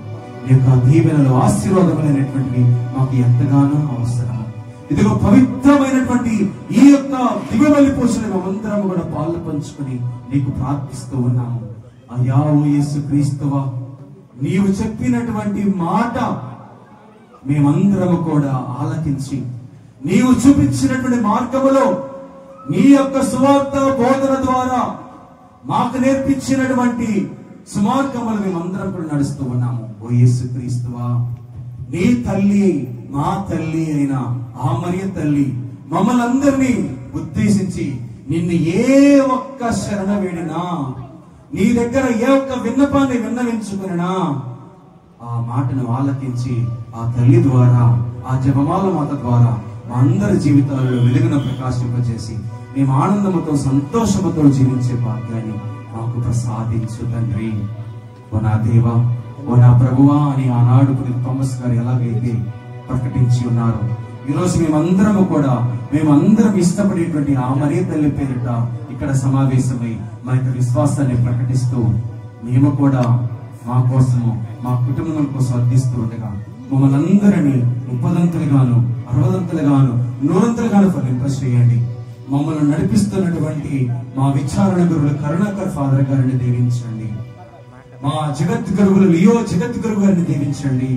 నీ యొక్క దీవెనలు ఆశీర్వాదములైనటువంటివి మాకు ఎంతగానో అవసరము. ఇదిగో పవిత్రమైనటువంటి ఈ యొక్క దివ్యబలి పూజను మేమందరం కూడా పాలు పంచుకొని నీకు ప్రార్థిస్తూ ఉన్నాము. అయ్యా ఓ యేసుక్రీస్తువా, నీవు చెప్పినటువంటి మాట మేమందరము కూడా ఆలకించి నీవు చూపించినటువంటి మార్గములో నీ యొక్క సువార్త బోధన ద్వారా మాకు నేర్పించినటువంటి సుమార్గములు మేమందరం కూడా నడుస్తూ ఉన్నాము. ఓ యేసుక్రీస్తువా, నీ తల్లి మా తల్లి అయిన ఆ మరియ తల్లి మమ్మల్ని అందరినీ ఉద్దేశించి నిన్ను ఏ ఒక్క శరణ వేడినా, నీ దగ్గర ఏ ఒక్క విన్నపాన్ని విన్నవించుకున్నా ఆ మాటను ఆలకించి ఆ తల్లి ద్వారా, ఆ జపమాల మాత ద్వారా మా అందరి జీవితాలలో వెలుగును ప్రకాశింపజేసి మేము ఆనందముతో సంతోషముతో జీవించే భాగ్యాన్ని మాకు ప్రసాదించు తండ్రి. ఓ నా దేవా, ఓ నా ప్రభువా అని ఆనాడు థామస్ గారు ఎలాగైతే ప్రకటించి ఉన్నారు, ఈరోజు మేమందరం ఇష్టపడేటువంటి ఆ మరియ తల్లి పేరిట ఇక్కడ సమావేశమై మా యొక్క విశ్వాసాన్ని ప్రకటిస్తూ మేము కూడా మా కోసము మా కుటుంబం కోసం అర్థిస్తూ ఉండగా మమ్మల్ని అందరినీ 30ంతులుగాను 60ంతులుగాను 100ంతులుగాను ఫలింపచేయండి. మమ్మల్ని నడిపిస్తున్నటువంటి మా విచారణ గురువులు కరుణాకర్ ఫాదర్ గారిని దీవించండి. మా జగద్గురువులు లియో జగద్గురు గారిని దీవించండి.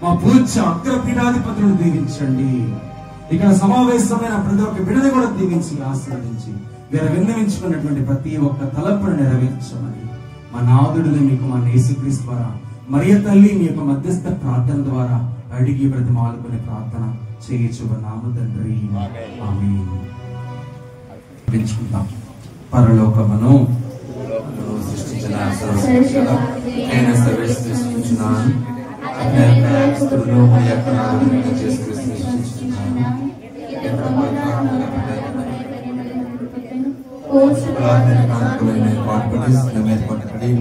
మా పూజ్య అగ్రపీఠాధిపతులను దీవించండి. ఇక్కడ సమావేశమైన ప్రతి ఒక్క బిడ్డని కూడా దీవించి ఆశీర్వదించి వీరు విన్నవించుకున్నటువంటి ప్రతి ఒక్క తలంపును నెరవేర్చమని మా నాదుడిని మీకు మా యేసుక్రీస్తు ద్వారా మరియ తల్లి మీ యొక్క మధ్యస్థ ప్రార్థన ద్వారా అడిగి బ్రతిమాలుకునే ప్రార్థన చేయించుకున్నాము తండ్రి. ఆమేన్. పెంచుకుందాం. పరలోకమును సృష్టించిన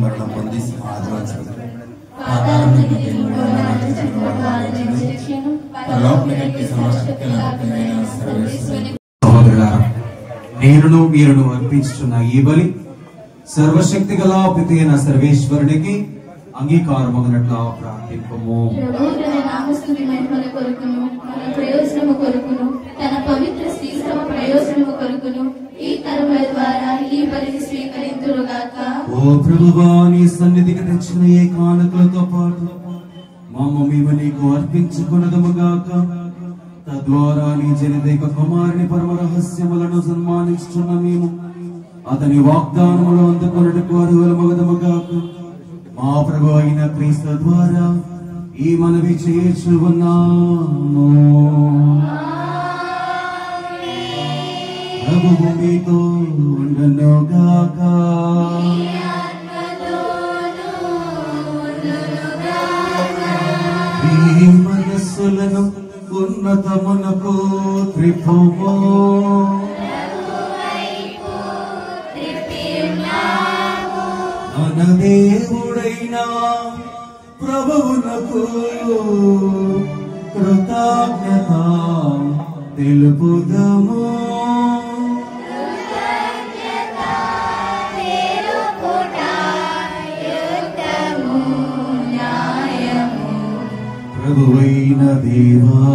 మరణం పొంది సహోదరులారా, నేనును మీరును అర్పించుచున్న ఈ బలి సర్వశక్తి గల పిత అయిన సర్వేశ్వరునికి అంగీకారమగినట్లా ప్రార్థింపము. ప్రభు తన నామస్తుతి మహిమల కొరకును మన ప్రయోజనము కొరకును తన పవిత్ర శ్రీస్తమ ప్రయోజనము కొరకును ఈ తరముల ద్వారా ఈ బలిని స్వీకరింతురుగాక. ఓ ప్రభువా, నీ సన్నిధికి తెచ్చిన ఏ కానుకలతో పాటు మేము నీకు అర్పించుకున్నదముగాక. తద్వారా నీ జనదేక కుమారుని పరమ రహస్యములను సన్మానిస్తున్న మేము అతని వాగ్దానములు అందుకొనుటకు అర్హులమగుదముగాక. మా ప్రభు అయిన క్రీస్తు ద్వారా ఈ మనవి చేయుచు ఉన్నాము. ప్రభువు మీతో ఉండనుగాక. ఈ మనస్సులను ఉన్నతమునకు త్రిప్పుము. మన దేవుడైన ప్రభువునకు కృతజ్ఞత తెలుపుదము. ప్రభువైన దేవా,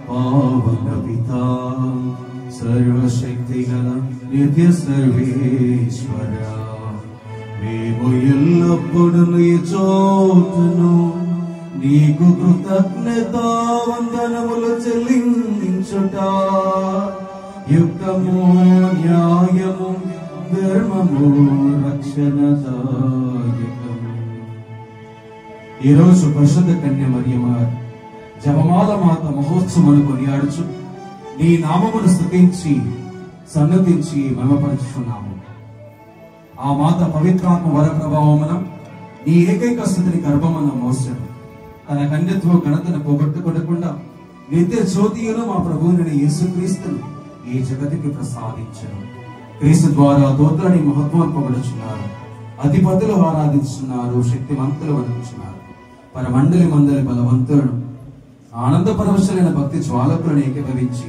పావన పితా, సర్వశక్తి గల నిత్య సర్వేశ్వర, మేము ఎల్లప్పుడూ నీ చోటును నీకు కృతజ్ఞత వందనములు చెల్లించుట యుక్తము, న్యాయము, ధర్మము, రక్షణదాయకము. ఈరోజు పరిశుద్ధ కన్య మరియమ్మ జపమాల మాత మహోత్సవమును కొనియాడుచు నీ నామమును స్తుతించి సన్నతించి మహిమపరచుచున్నాము. ఆ మాత పవిత్రాత్మ వర ప్రభావమున నీ ఏకైక స్థితిని గర్భమున మోసడు తన కన్యత్వ ఘనతను పోగొట్టుకొనకుండా నిత్య జ్యోతియును మా ప్రభువుని యేసుక్రీస్తును ఈ జగతికి ప్రసాదించను. క్రీస్తు ద్వారా దూతలని మహత్వపడుచున్నారు, అధిపతులు ఆరాధించున్నారు, శక్తివంతులు వణుకుచున్నారు, పరమండలి మందలి బలవంతులను ఆనంద పరవశులైన భక్తి జ్వాలకులను ఏకీభవించి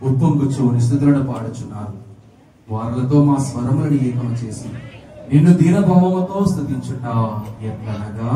ఉప్పొంగుచు నిస్తుతులను పాడుచున్నారు. వారులతో మా స్వరములను ఏకము చేసి నిన్ను దీనభావముతో స్తుతించుట ఎట్లనగా,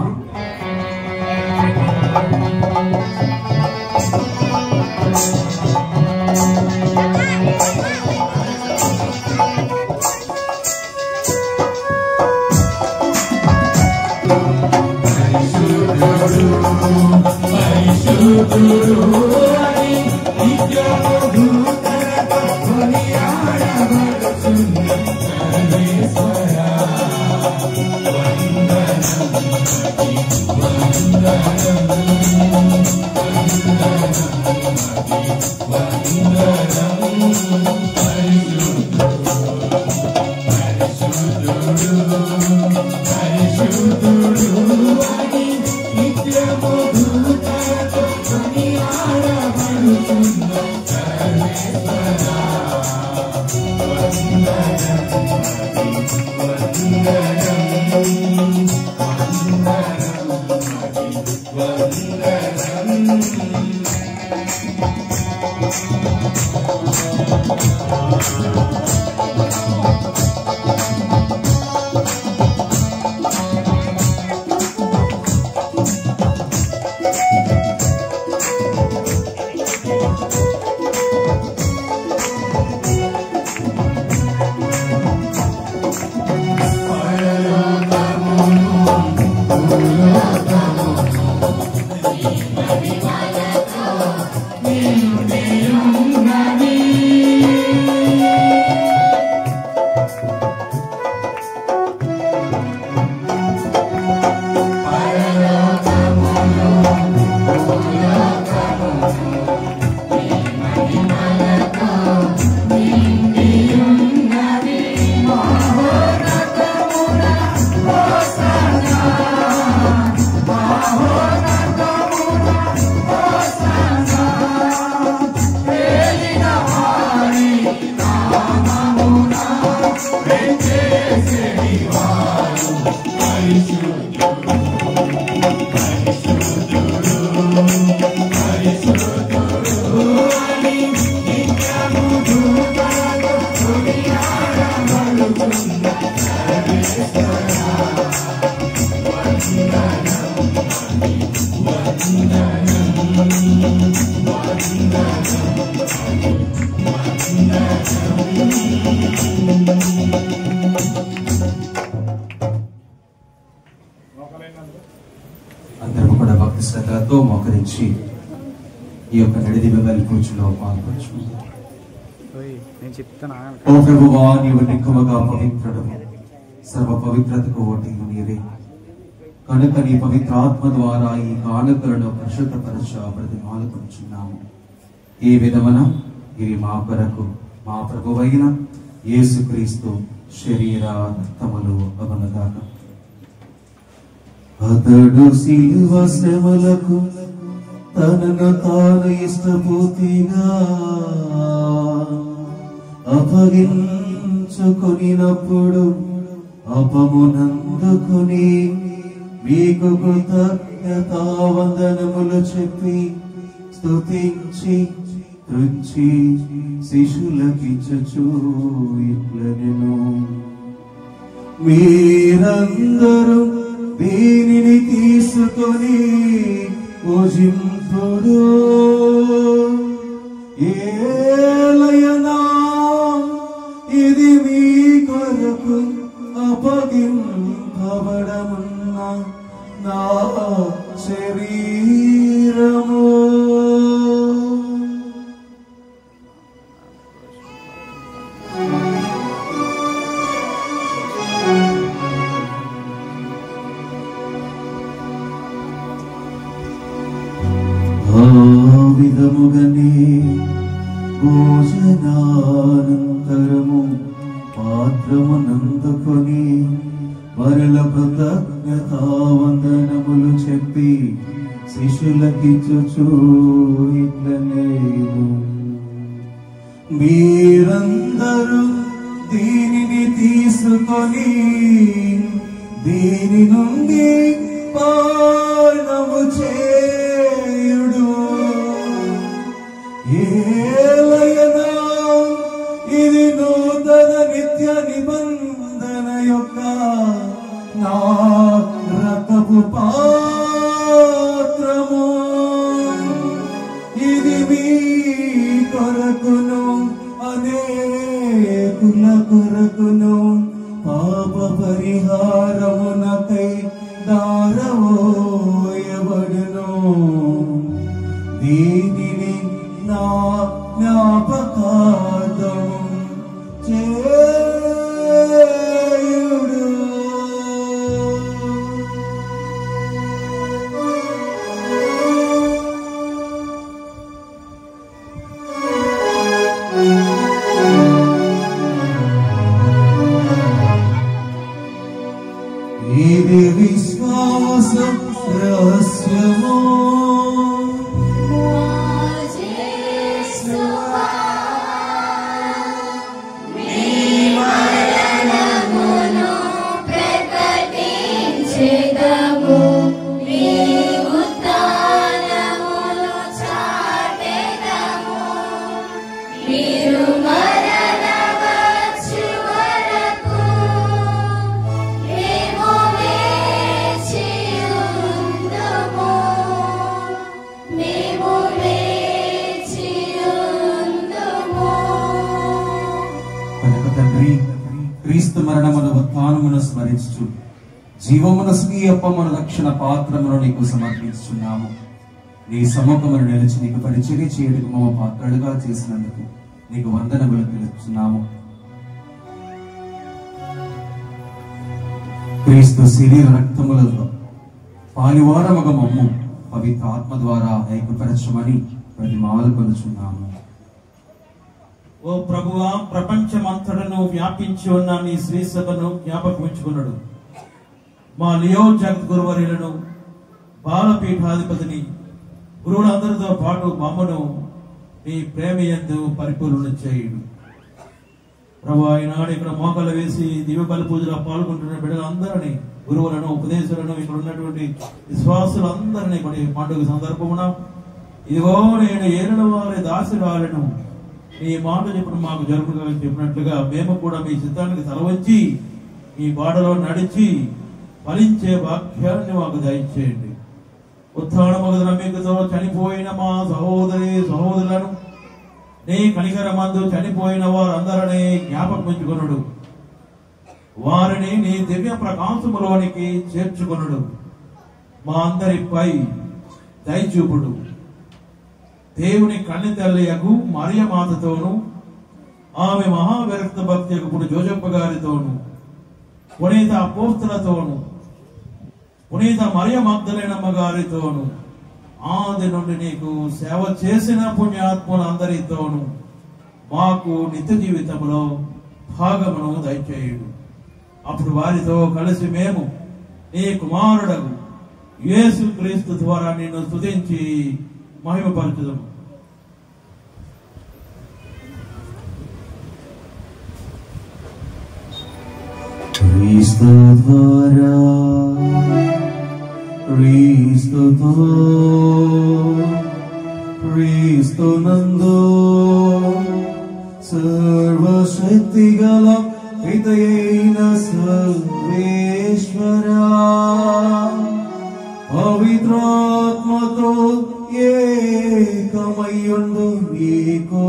అందరూ కూడా భక్తి శ్రద్ధలతో మోకరించి ఈ యొక్క నడిదివ్య పూజలో పాల్గొంచుకుంటారు. ఓ ప్రభువా, నీవు నిక్కముగా పవిత్రుడు, సర్వ పవిత్రతకు ఓటీలు నీవే కనుక నీ పవిత్ర ఆత్మ ద్వారా ఈ కానుకలను పరిశుద్ధపరచ బ్రతిమాలుకొంచున్నాము. ఈ విధమున ఇవి మా కొరకు మా ప్రభువైన యేసుక్రీస్తు శరీర రక్తములు అగునుగాక. అతడు శిలువ శ్రమలకు తనను తాను ఇష్టపూర్తిగా అప్పగించుకొనినప్పుడు అపమునందుకొని మీకు కృతజ్ఞతావందనములు చెప్పి స్తుతించి త్రుంచి శిష్యులకిచ్చుచు ఇట్లనెను, మీరందరూ దీనిని తీసుకొని భుజింపుడు. ఏలయనా ఇది మీ కొరకు అప్పగింపబడమున్న నా శరీరము. విధముగనే భోజనానంతరము పాత్రమునందుకొని మరల కృతజ్ఞతావందనములు చెప్పి శిష్యులకిచ్చుచు ఇట్లనేను, మీరందరూ దీనిని తీసుకొని దీని నుండి పానము చేయుడు. ఏలయనా ఇది నూతన నిత్య నిబంధన యొక్క నా రక్తపు పాత్రము. ఇది మీ కొరకును అనేకుల కొరకును పాప పరిహారమునకై దారవోయబడును. దీనిని నా జ్ఞాపకార్థము చేయుడు. ఇది విశ్వాస రహస్యము. క్రీస్తు మరణమును ఉత్థానమును స్మరించు జీవమున స్వీయప్పమును రక్షణ పాత్రమును నీకు సమర్పించుచున్నాము. నీ సముఖమును నిలిచి నీకు పరిచర్య చేయడానికి మమ్మ పాత్రలుగా చేసినందుకు నీకు వందనములు తెలుపుచున్నాము. క్రీస్తు శరీర రక్తములలో పాలివారముగ మమ్ము పవిత్ర ఆత్మ ద్వారా ఐక్యపరచమని ప్రతిమాలు కొలుచున్నాము. ఓ ప్రభువా, ప్రపంచమంతటను వ్యాపించి ఉన్న నీ శ్రీ సభను జ్ఞాపకమించుకున్నాడు. మా లియో జగద్గురువర్యులను బాలపీఠాధిపతిని గురువులందరితో పాటు మమ్మను నీ ప్రేమ యందు పరిపూర్ణ చేయుడు. ప్రభు, ఈనాడు ఇక్కడ మోకాలు వేసి దివ్యబలి పూజలో పాల్గొంటున్న బిడ్డలందరినీ, గురువులను, ఉపదేశాలను, ఇక్కడ ఉన్నటువంటి విశ్వాసులందరినీ కూడా పండుగ సందర్భమున ఇదిగో నేను ఏలిన వారి దాసురాలను నీ మాట చెప్పిన మాకు జరుగుగా చెప్పినట్లుగా మేము కూడా మీ చిత్తానికి తలవంచి మీ బాటలో నడిచి ఫలించే వాక్యాన్ని మాకు దయచేయండి. ఉత్థానమగు నమ్మికతో చనిపోయిన మా సహోదరులను నీ కనికరమందు చనిపోయిన వారందరినీ జ్ఞాపకముంచుకొనుడు, వారిని నీ దివ్య ప్రకాశములోనికి చేర్చుకొనుడు. మా అందరిపై దయచూపుడు. దేవుని కన్నె తల్లియగు మరియమాతతోను, ఆమె మహావిరక్త భక్తి ఇప్పుడు జోజప్ప గారితోను, పునీత అపోస్తలతోను, పునీత మరియ మగ్దలేనమ్మ గారితోను, ఆది నుండి నీకు సేవ చేసిన పుణ్యాత్ములందరితోను మాకు నిత్య జీవితంలో భాగమును దయచేయుడు. అప్పుడు వారితో కలిసి మేము నీ కుమారుడగు యేసు క్రీస్తు ద్వారా నిన్ను స్తుతించి మహిమపరచుదము. క్రీస్తు ద్వారా క్రీస్తుతో క్రీస్తునందు సర్వశక్తి గల పితయైన సర్వేశ్వరా, పవిత్రాత్మతో ఏకమయ్యుండు నీకు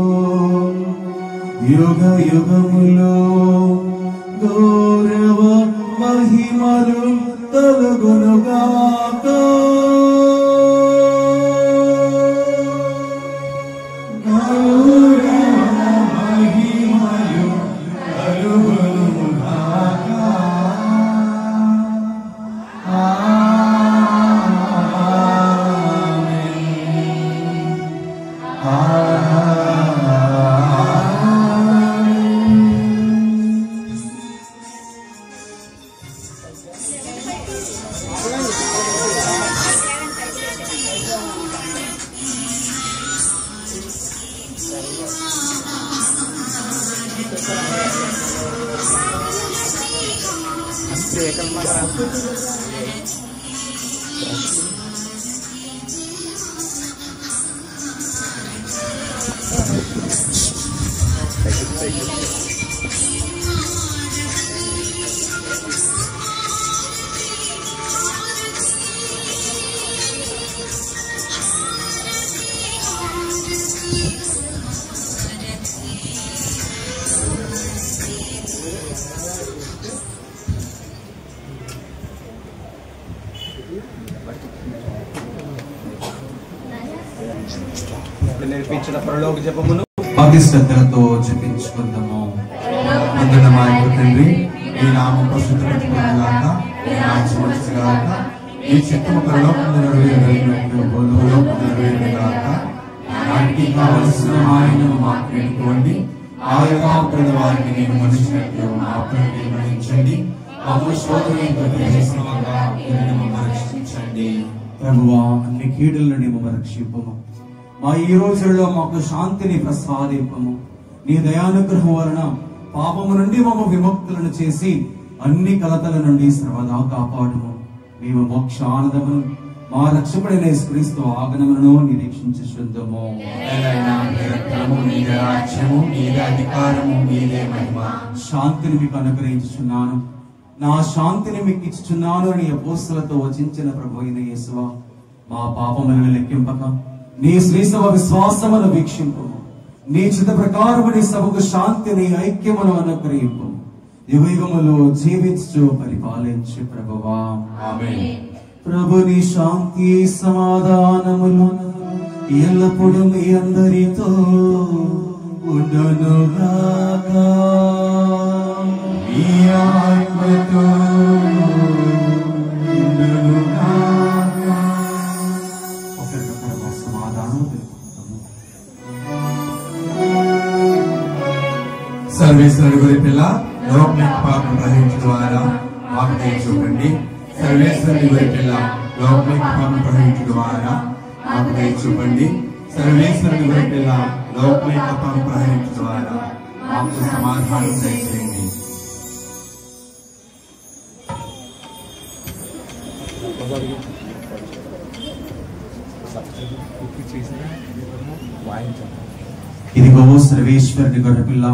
యుగ యుగములో గౌరవ మహిమలు కలుగునుగాక. నేర్పించిన పరలోక జపమును భక్తి శ్రద్ధలతో జపించుకుందాము. వందన మా యొక్క తండ్రి, ఈ నామం పరిశుద్ధపరచబడుగాక, ఈ రాజ్యం వచ్చుగాక, ఈ చిత్తము పరలోకములో నెరవేరునట్లు భూలోకములో నెరవేరుగాక. నాటికి కావలసిన ఆయనను మాకు ఎన్నుకోండి, ఆ యొక్క వారికి నేను మనిషినట్లు మా అప్పుని మన్నించండి, మాకు శోధనకు ప్రవేశించగా మమ్మల్ని రక్షించండి. ప్రభువా, అన్ని కీడుల నుండి మమ్మల్ని రక్షింపము. మా ఈ రోజుల్లో మాకు శాంతిని ప్రసాదింపము. నీ దయానుగ్రహం వలన పాపము నుండి మమ్మ విముక్తులను చేసి అన్ని కలతల నుండి సర్వదా కాపాడుము. మేము మోక్ష ఆనందమును మా రక్షకుడైన యేసుక్రీస్తు ఆగమనమును నిరీక్షించుచుందుము. నీదే రాజ్యము, నీదే అధికారము, నీదే మహిమ. శాంతిని మీకు అనుగ్రహించుచున్నాను, నా శాంతిని మీకు ఇచ్చుచున్నాను అని అపోస్తలతో వచించిన ప్రభు అయిన యేసువా, మా పాపములను లెక్కింపక నీ శ్రీసభ విశ్వాసమును వీక్షింపము. నీ చిత్త ప్రకారము నీ సభకు శాంతిని ఐక్యమును అనుగ్రహింపము. యుగయుగములో జీవించు పరిపాలించు ప్రభువా. ఆమేన్. ప్రభు నీ శాంతి సమాధానములు ఎల్లప్పుడూ మీ అందరితో ఉండునుగాక. మీ ఆత్మతో ఉండునుగాక. ఒకరికొకరు సమాధానం తెలుపుతాము. సర్వేశ్వరుడు గురి పిల్ల లోకం పాపం ప్రవహించడం ద్వారా మాకు దయ చూపండి. సర్వేశ్వరుడి గురి పిల్ల లోకం పాపం ప్రవహించడం ద్వారా మాకు దయ చూపండి. సర్వేశ్వరుడి గురి పిల్ల లోకం పాపం ప్రవహించడం ద్వారా మాకు సమాధానం దయచేయండి. ఇదిగో సర్వేశ్వరుని గొర్రెపిల్ల,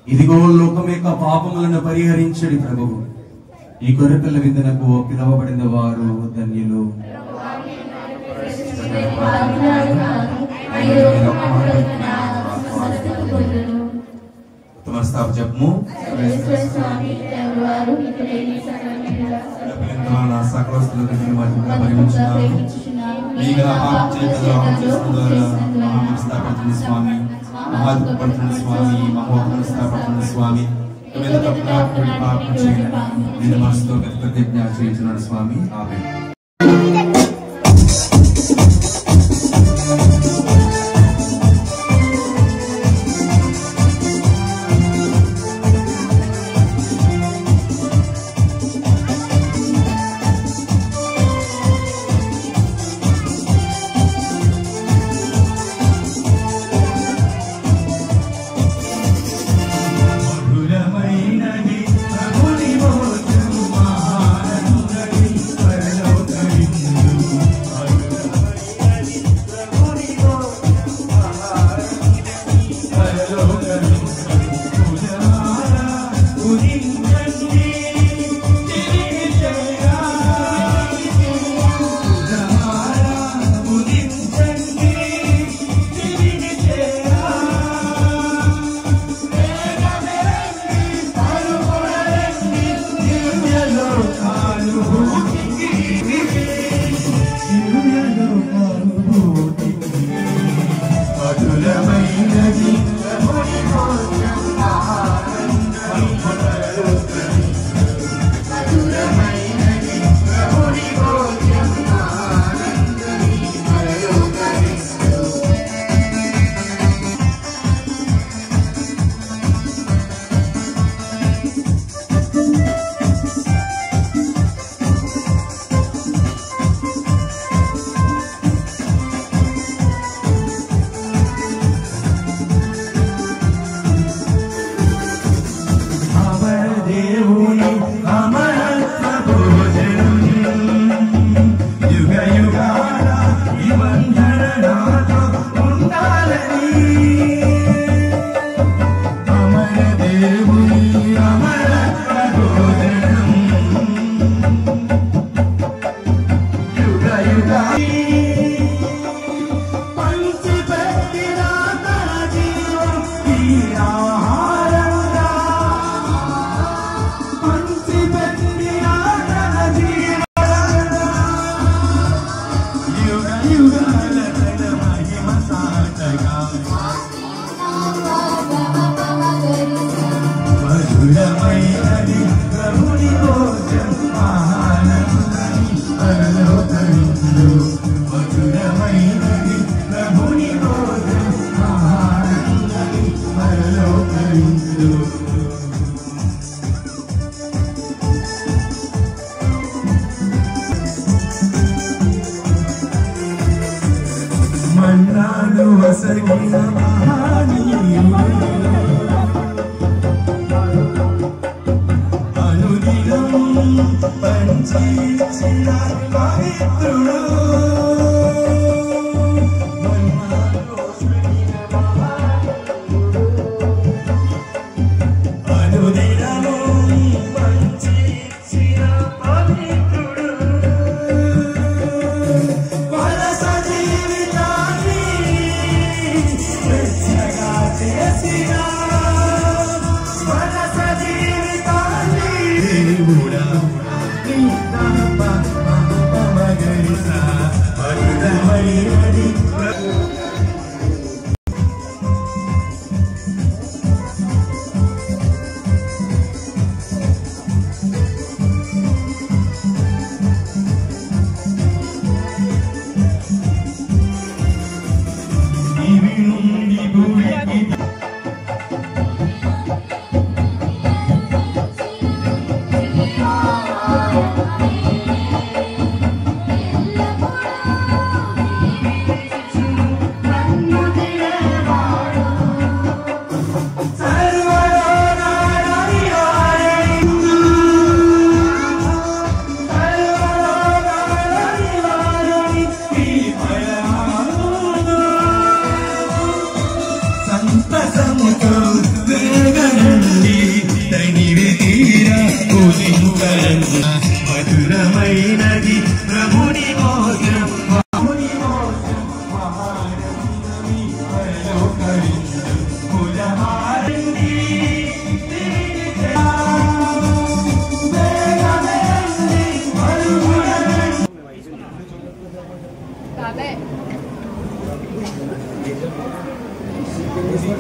ఇదిగో లోకం యొక్క పాపములను పరిహరించడి ప్రభువు. ఈ గొర్రెపిల్ల విందునకు పిలువబడిన వారు ధన్యులు. జపము స్వామి వారు సకలస్తులకు స్థాపడుతున్న స్వామి మహాదుపడుతున్న స్వామి మహోపం స్థాపడుతున్న స్వామి పాపం చేయాలని నేను మనసుతో ప్రతిజ్ఞ చేయించున్నాడు స్వామి. ఆమేన్.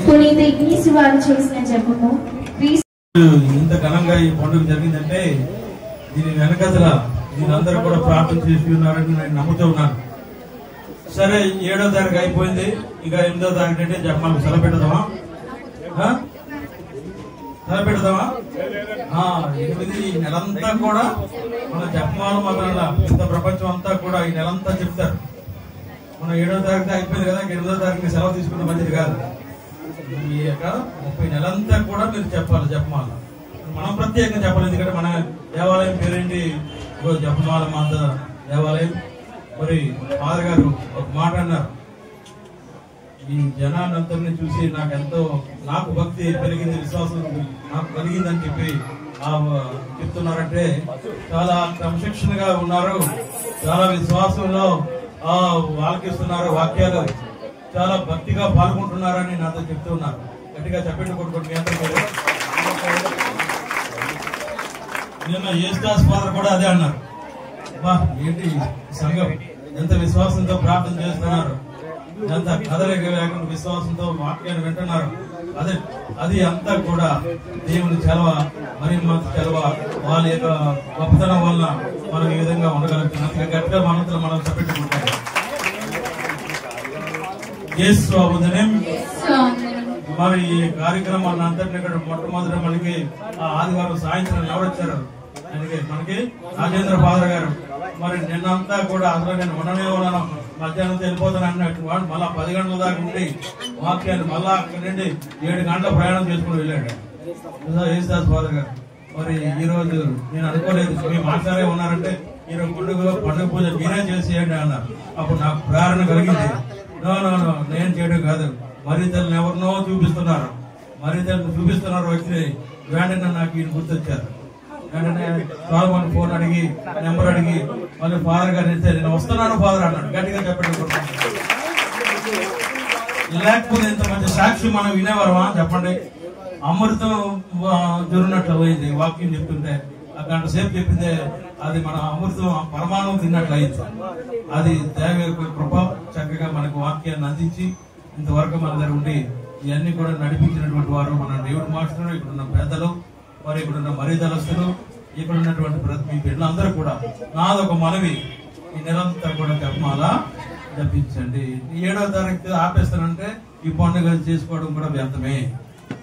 పునీత ఇగ్నీస్ వారు చేసిన జపము. ఇంత ఘనంగా ఈ పండుగ జరిగిందంటే దీని వెనకదల దీనందరూ కూడా ప్రార్థన చేసి ఉన్నారని నేను నమ్ముతూ ఉన్నాను. సరే, 7వ తారీఖు అయిపోయింది, ఇక 8వ తారీఖు అంటే జపమాలకు సెలవు పెడదామా? సెలవు పెడదామా? 8 ఈ నెలంతా కూడా మన జపమాలు మొదల ఇంత ప్రపంచం అంతా కూడా ఈ నెలంతా చెప్తారు. మన 7వ తారీఖు అయిపోయింది కదా, 8వ తారీఖుని సెలవు తీసుకున్న మంచిది కాదు. ఈ యొక్క 30 నెలంతా కూడా మీరు చెప్పాలి జపమాల. మనం ప్రత్యేకంగా చెప్పాలి, ఎందుకంటే మన దేవాలయం పేరేంటి? జపమాల మాత దేవాలయం. మరి ఫాదర్ గారు ఒక మాట అన్నారు, ఈ జనాన్నందరినీ చూసి నాకు భక్తి పెరిగింది, విశ్వాసం నాకు కలిగిందని చెప్పి చెప్తున్నారంటే చాలా క్రమశిక్షణగా ఉన్నారు, చాలా విశ్వాసంలో ఆలకిస్తున్నారు, వాక్యాలు చాలా భక్తిగా పాల్గొంటున్నారని నాతో చెప్తూ ఉన్నారు. గట్టిగా చెప్పండి కొట్టుకోండి. నిన్న యేసుదాస్ ఫాదర్ కూడా అదే అన్నారు, ఏంటి సంఘం ఎంత విశ్వాసంతో ప్రార్థన చేస్తున్నారు, ఎంత కదలిక లేకుండా విశ్వాసంతో వాక్యాన్ని వింటున్నారు. అది అంతా కూడా దేవుని చలవ, మరి చలవ, వాళ్ళ యొక్క గొప్పతనం వల్ల మనం ఈ విధంగా ఉండగలుగుతున్నాం. గట్టిగా మనంతా మనం చెప్పట్టుకుంటాం. మరి ఈ కార్యక్రమాన్ని అంతటిని ఇక్కడ మొట్టమొదటి మనకి ఆదివారం సాయంత్రం ఎవరొచ్చారు మనకి రాజేంద్ర ఫాదర్ గారు. మరి నిన్నంతా కూడా అసలు నేను ఉండనే ఉన్నాను, మధ్యాహ్నం వెళ్ళిపోతాను అన్నట్టు వాడు మళ్ళా 10 గంటల దాకా ఉండి వాక్యాన్ని మళ్ళా అక్కడి నుండి 7 గంటల ప్రయాణం చేసుకుని వెళ్ళాడు యేసుదాస్ ఫాదర్ గారు. మరి ఈ రోజు నేను అనుకోలేదు మీ మాట్లాడే ఉన్నారంటే ఈరోజు పండుగ పూజ మీరే చేసేయండి అన్నారు. అప్పుడు నాకు ప్రేరణ కలిగింది, నో నేను చేయడం కాదు, మరి తల్లిని ఎవరినో చూపిస్తున్నారు, మరి తల్లిని చూపిస్తున్నారు. వచ్చి వెంటనే నాకు ఈయన గుర్తొచ్చారు. వెంటనే సాల్మన్ ఫోన్ అడిగి నెంబర్ అడిగి మళ్ళీ ఫాదర్ గారు ఇస్తే నేను వస్తున్నాను ఫాదర్ అన్నాడు. గట్టిగా చెప్పండి. లేకపోతే ఇంత మంచి సాక్షి మనం వినేవారమా చెప్పండి? అమృతం జరుగునట్లు పోయింది వాక్యం చెప్తుంటే, ఆ గంట సేపు చెప్పిందే అది మన అమృతం పరమాణం తిన్నట్లు అయింది. అది దేవ కృప, చక్కగా మనకు వాక్యాన్ని అందించి ఇంతవరకు మన దగ్గర ఉండి ఇవన్నీ కూడా నడిపించినటువంటి వారు మన దేవుడు మాస్టరు, ఇక్కడున్న పెద్దలు, మరి ఇక్కడున్న మరీదలస్తులు, ఇక్కడ ఉన్నటువంటి మీ బిడ్డలందరూ కూడా నాదొక మనవి, ఈ నెలంతా కూడా జపమాల జపించండి. 7వ తారీఖు ఆపేస్తానంటే ఈ పండుగ చేసుకోవడం కూడా వ్యర్థమే.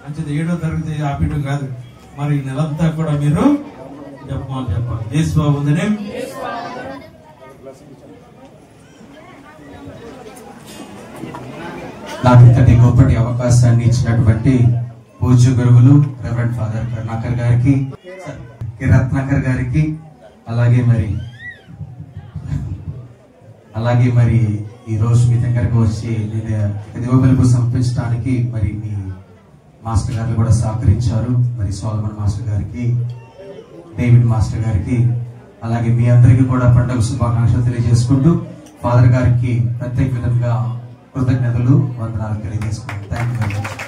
మంచిది 7వ తరగతి ఆపేయడం కాదు, మరి ఈ నెలంతా కూడా మీరు జపమాల చెప్పాలి. యేసుబాబునే నాకు ఇంతటి గొప్పటి అవకాశాన్ని ఇచ్చినటువంటి పూజ్య గురువులు రెవరెండ్ ఫాదర్ కరుణాకర్ గారికి, రత్నాకర్ గారికి, అలాగే మరి ఈ రోజు మీ దగ్గరకు వచ్చి దివబలుపు సమర్పించడానికి మరి మీ మాస్టర్ గారు కూడా సహకరించారు. మరి సోలమన్ మాస్టర్ గారికి, డేవిడ్ మాస్టర్ గారికి, అలాగే మీ అందరికీ కూడా పండుగ శుభాకాంక్షలు తెలియజేసుకుంటూ ఫాదర్ గారికి ప్రత్యేక విధంగా కృతజ్ఞతలు, వందనాలు తెలియజేసుకుంటాం. Thank you very much.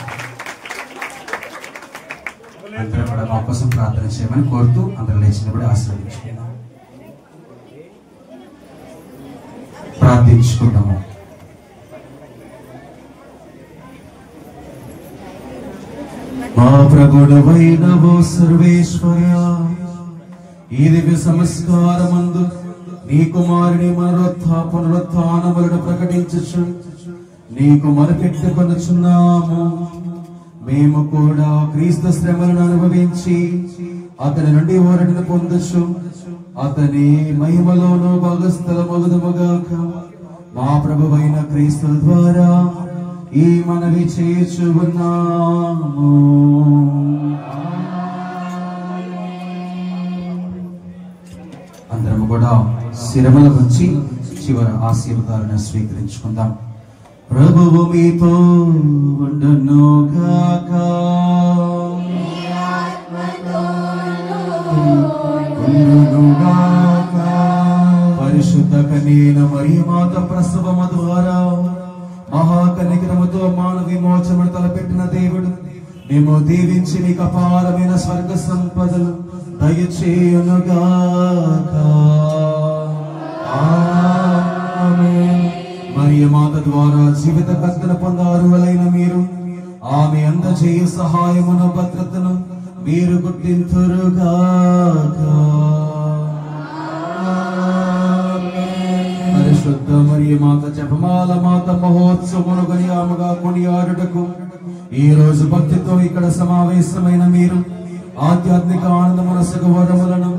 అందరూ కూడా మా కోసం ప్రార్థన చేయమని కోరుతూ అందరూ లేచినప్పుడు ఆశీర్వదించుకుందాం, ప్రార్థించుకుందాము. మా ప్రభుడవైన ఓ సర్వేశ్వర, ఈ దివ్య సంస్కారమందు నీ కుమారుని పునరుత్థానములను ప్రకటించు నీకు మొరపెట్టుకొనుచున్నాము. మేము కూడా క్రీస్తు శ్రమలను అనుభవించి అతని నుండి ఓరడిని పొందొచ్చు, అతని మహిమలోను భాగస్థలమగుదుముగాక. మా ప్రభువైన క్రీస్తు ద్వారా ఈ మనవి చేయుచున్నాము. అందరము కూడా శిరముల వచ్చి చివరి ఆశీర్వాదాలను స్వీకరించుకుందాం. ప్రభువు మీతో ఉండును గాక. పరిశుద్ధ కన్యైన మరియ మాత ప్రసవము ద్వారా మహాకనికరముతో మానవ విమోచనను తలపెట్టిన దేవుడు మేము దీవించి నీకు అపారమైన స్వర్గ సంపదలు దయచేయునుగాక. ఆమేన్. మరియ మాత ద్వారా జీవిత కర్తన పొందారులైన మీరు ఆమె అందజేయ సహాయమును భద్రతను మీరు గుర్తింతురుగాక. పరిశుద్ధ మరియు మాత జపమాల మాత మహోత్సవమును గనియాముగా కొనియాడుటకు ఈ రోజు భక్తితో ఇక్కడ సమావేశమైన మీరు ఆధ్యాత్మిక ఆనందమునసగు వరములను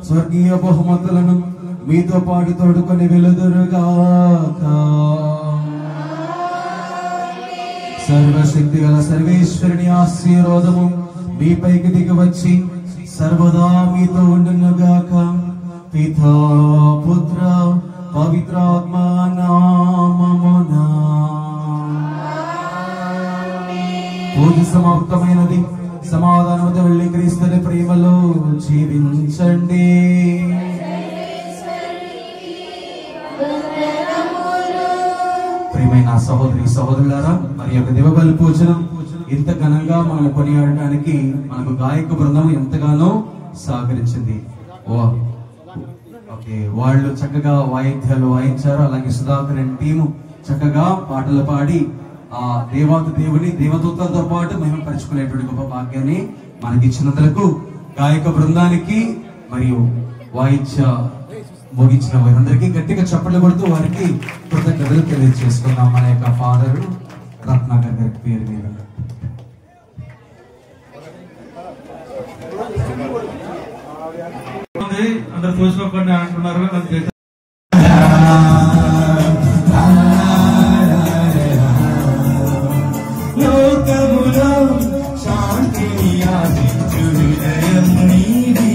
స్వర్గీయ బహుమతులను మీతో పాటు తోడుకొని వెలుదురుగాక. సర్వశక్తి గల సర్వేశ్వరుని ఆశీర్వాదము మీపైకి దిగి వచ్చి సర్వదా మీతో ఉండునుగాక. పితా పుత్ర పవిత్రాత్మ నామమున. పూజ సమాప్తమైనది. సమాధానంతో వెళ్ళి క్రీస్తుని ప్రేమలో జీవించండి. ప్రియమైన సహోదరి సహోదరులారా, మరి యొక్క దివబలి పూజనం ఇంత ఘనంగా మనం కొనియాడటానికి మనకు గాయక బృందం ఎంతగానో సహకరించింది. ఓకే, వాళ్ళు చక్కగా వాయిద్యాలు వాయించారు. అలాగే సుధాకర్ అండ్ టీము చక్కగా పాటలు పాడి ఆ దేవుని దేవదూతలతో పాటు మేము పరుచుకునేటువంటి గొప్ప భాగ్యాన్ని మనకిచ్చినందుకు గాయక బృందానికి మరియు వాయిద్య ముగించిన వారందరికీ గట్టిగా చప్పట్లు కొడుతూ వారికి కృతజ్ఞతలు తెలియజేసుకున్నాం. మన యొక్క ఫాదర్ రత్నాకర్ గారి పేరు మీద. అందరు చూసుకోకండి అంటున్నారు. లోకములో శాంతిని ఆశించు హృదయం నీది,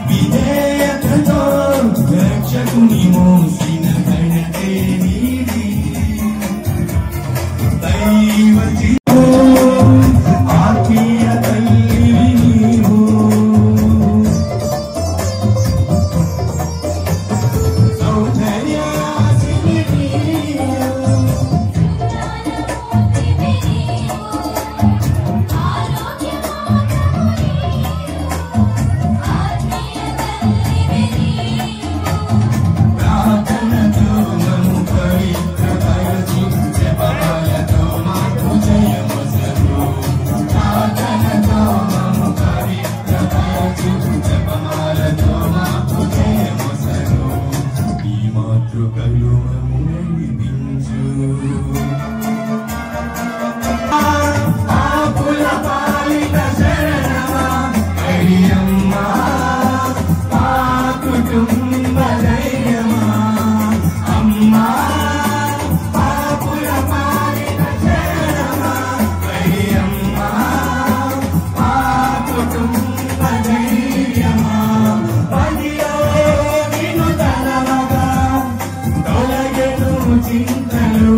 విధేయతతో రక్షకుని మోసిన ఘనతే నీది. దైవ ఆత్మీయ తల్లివి నీవు, చింతలు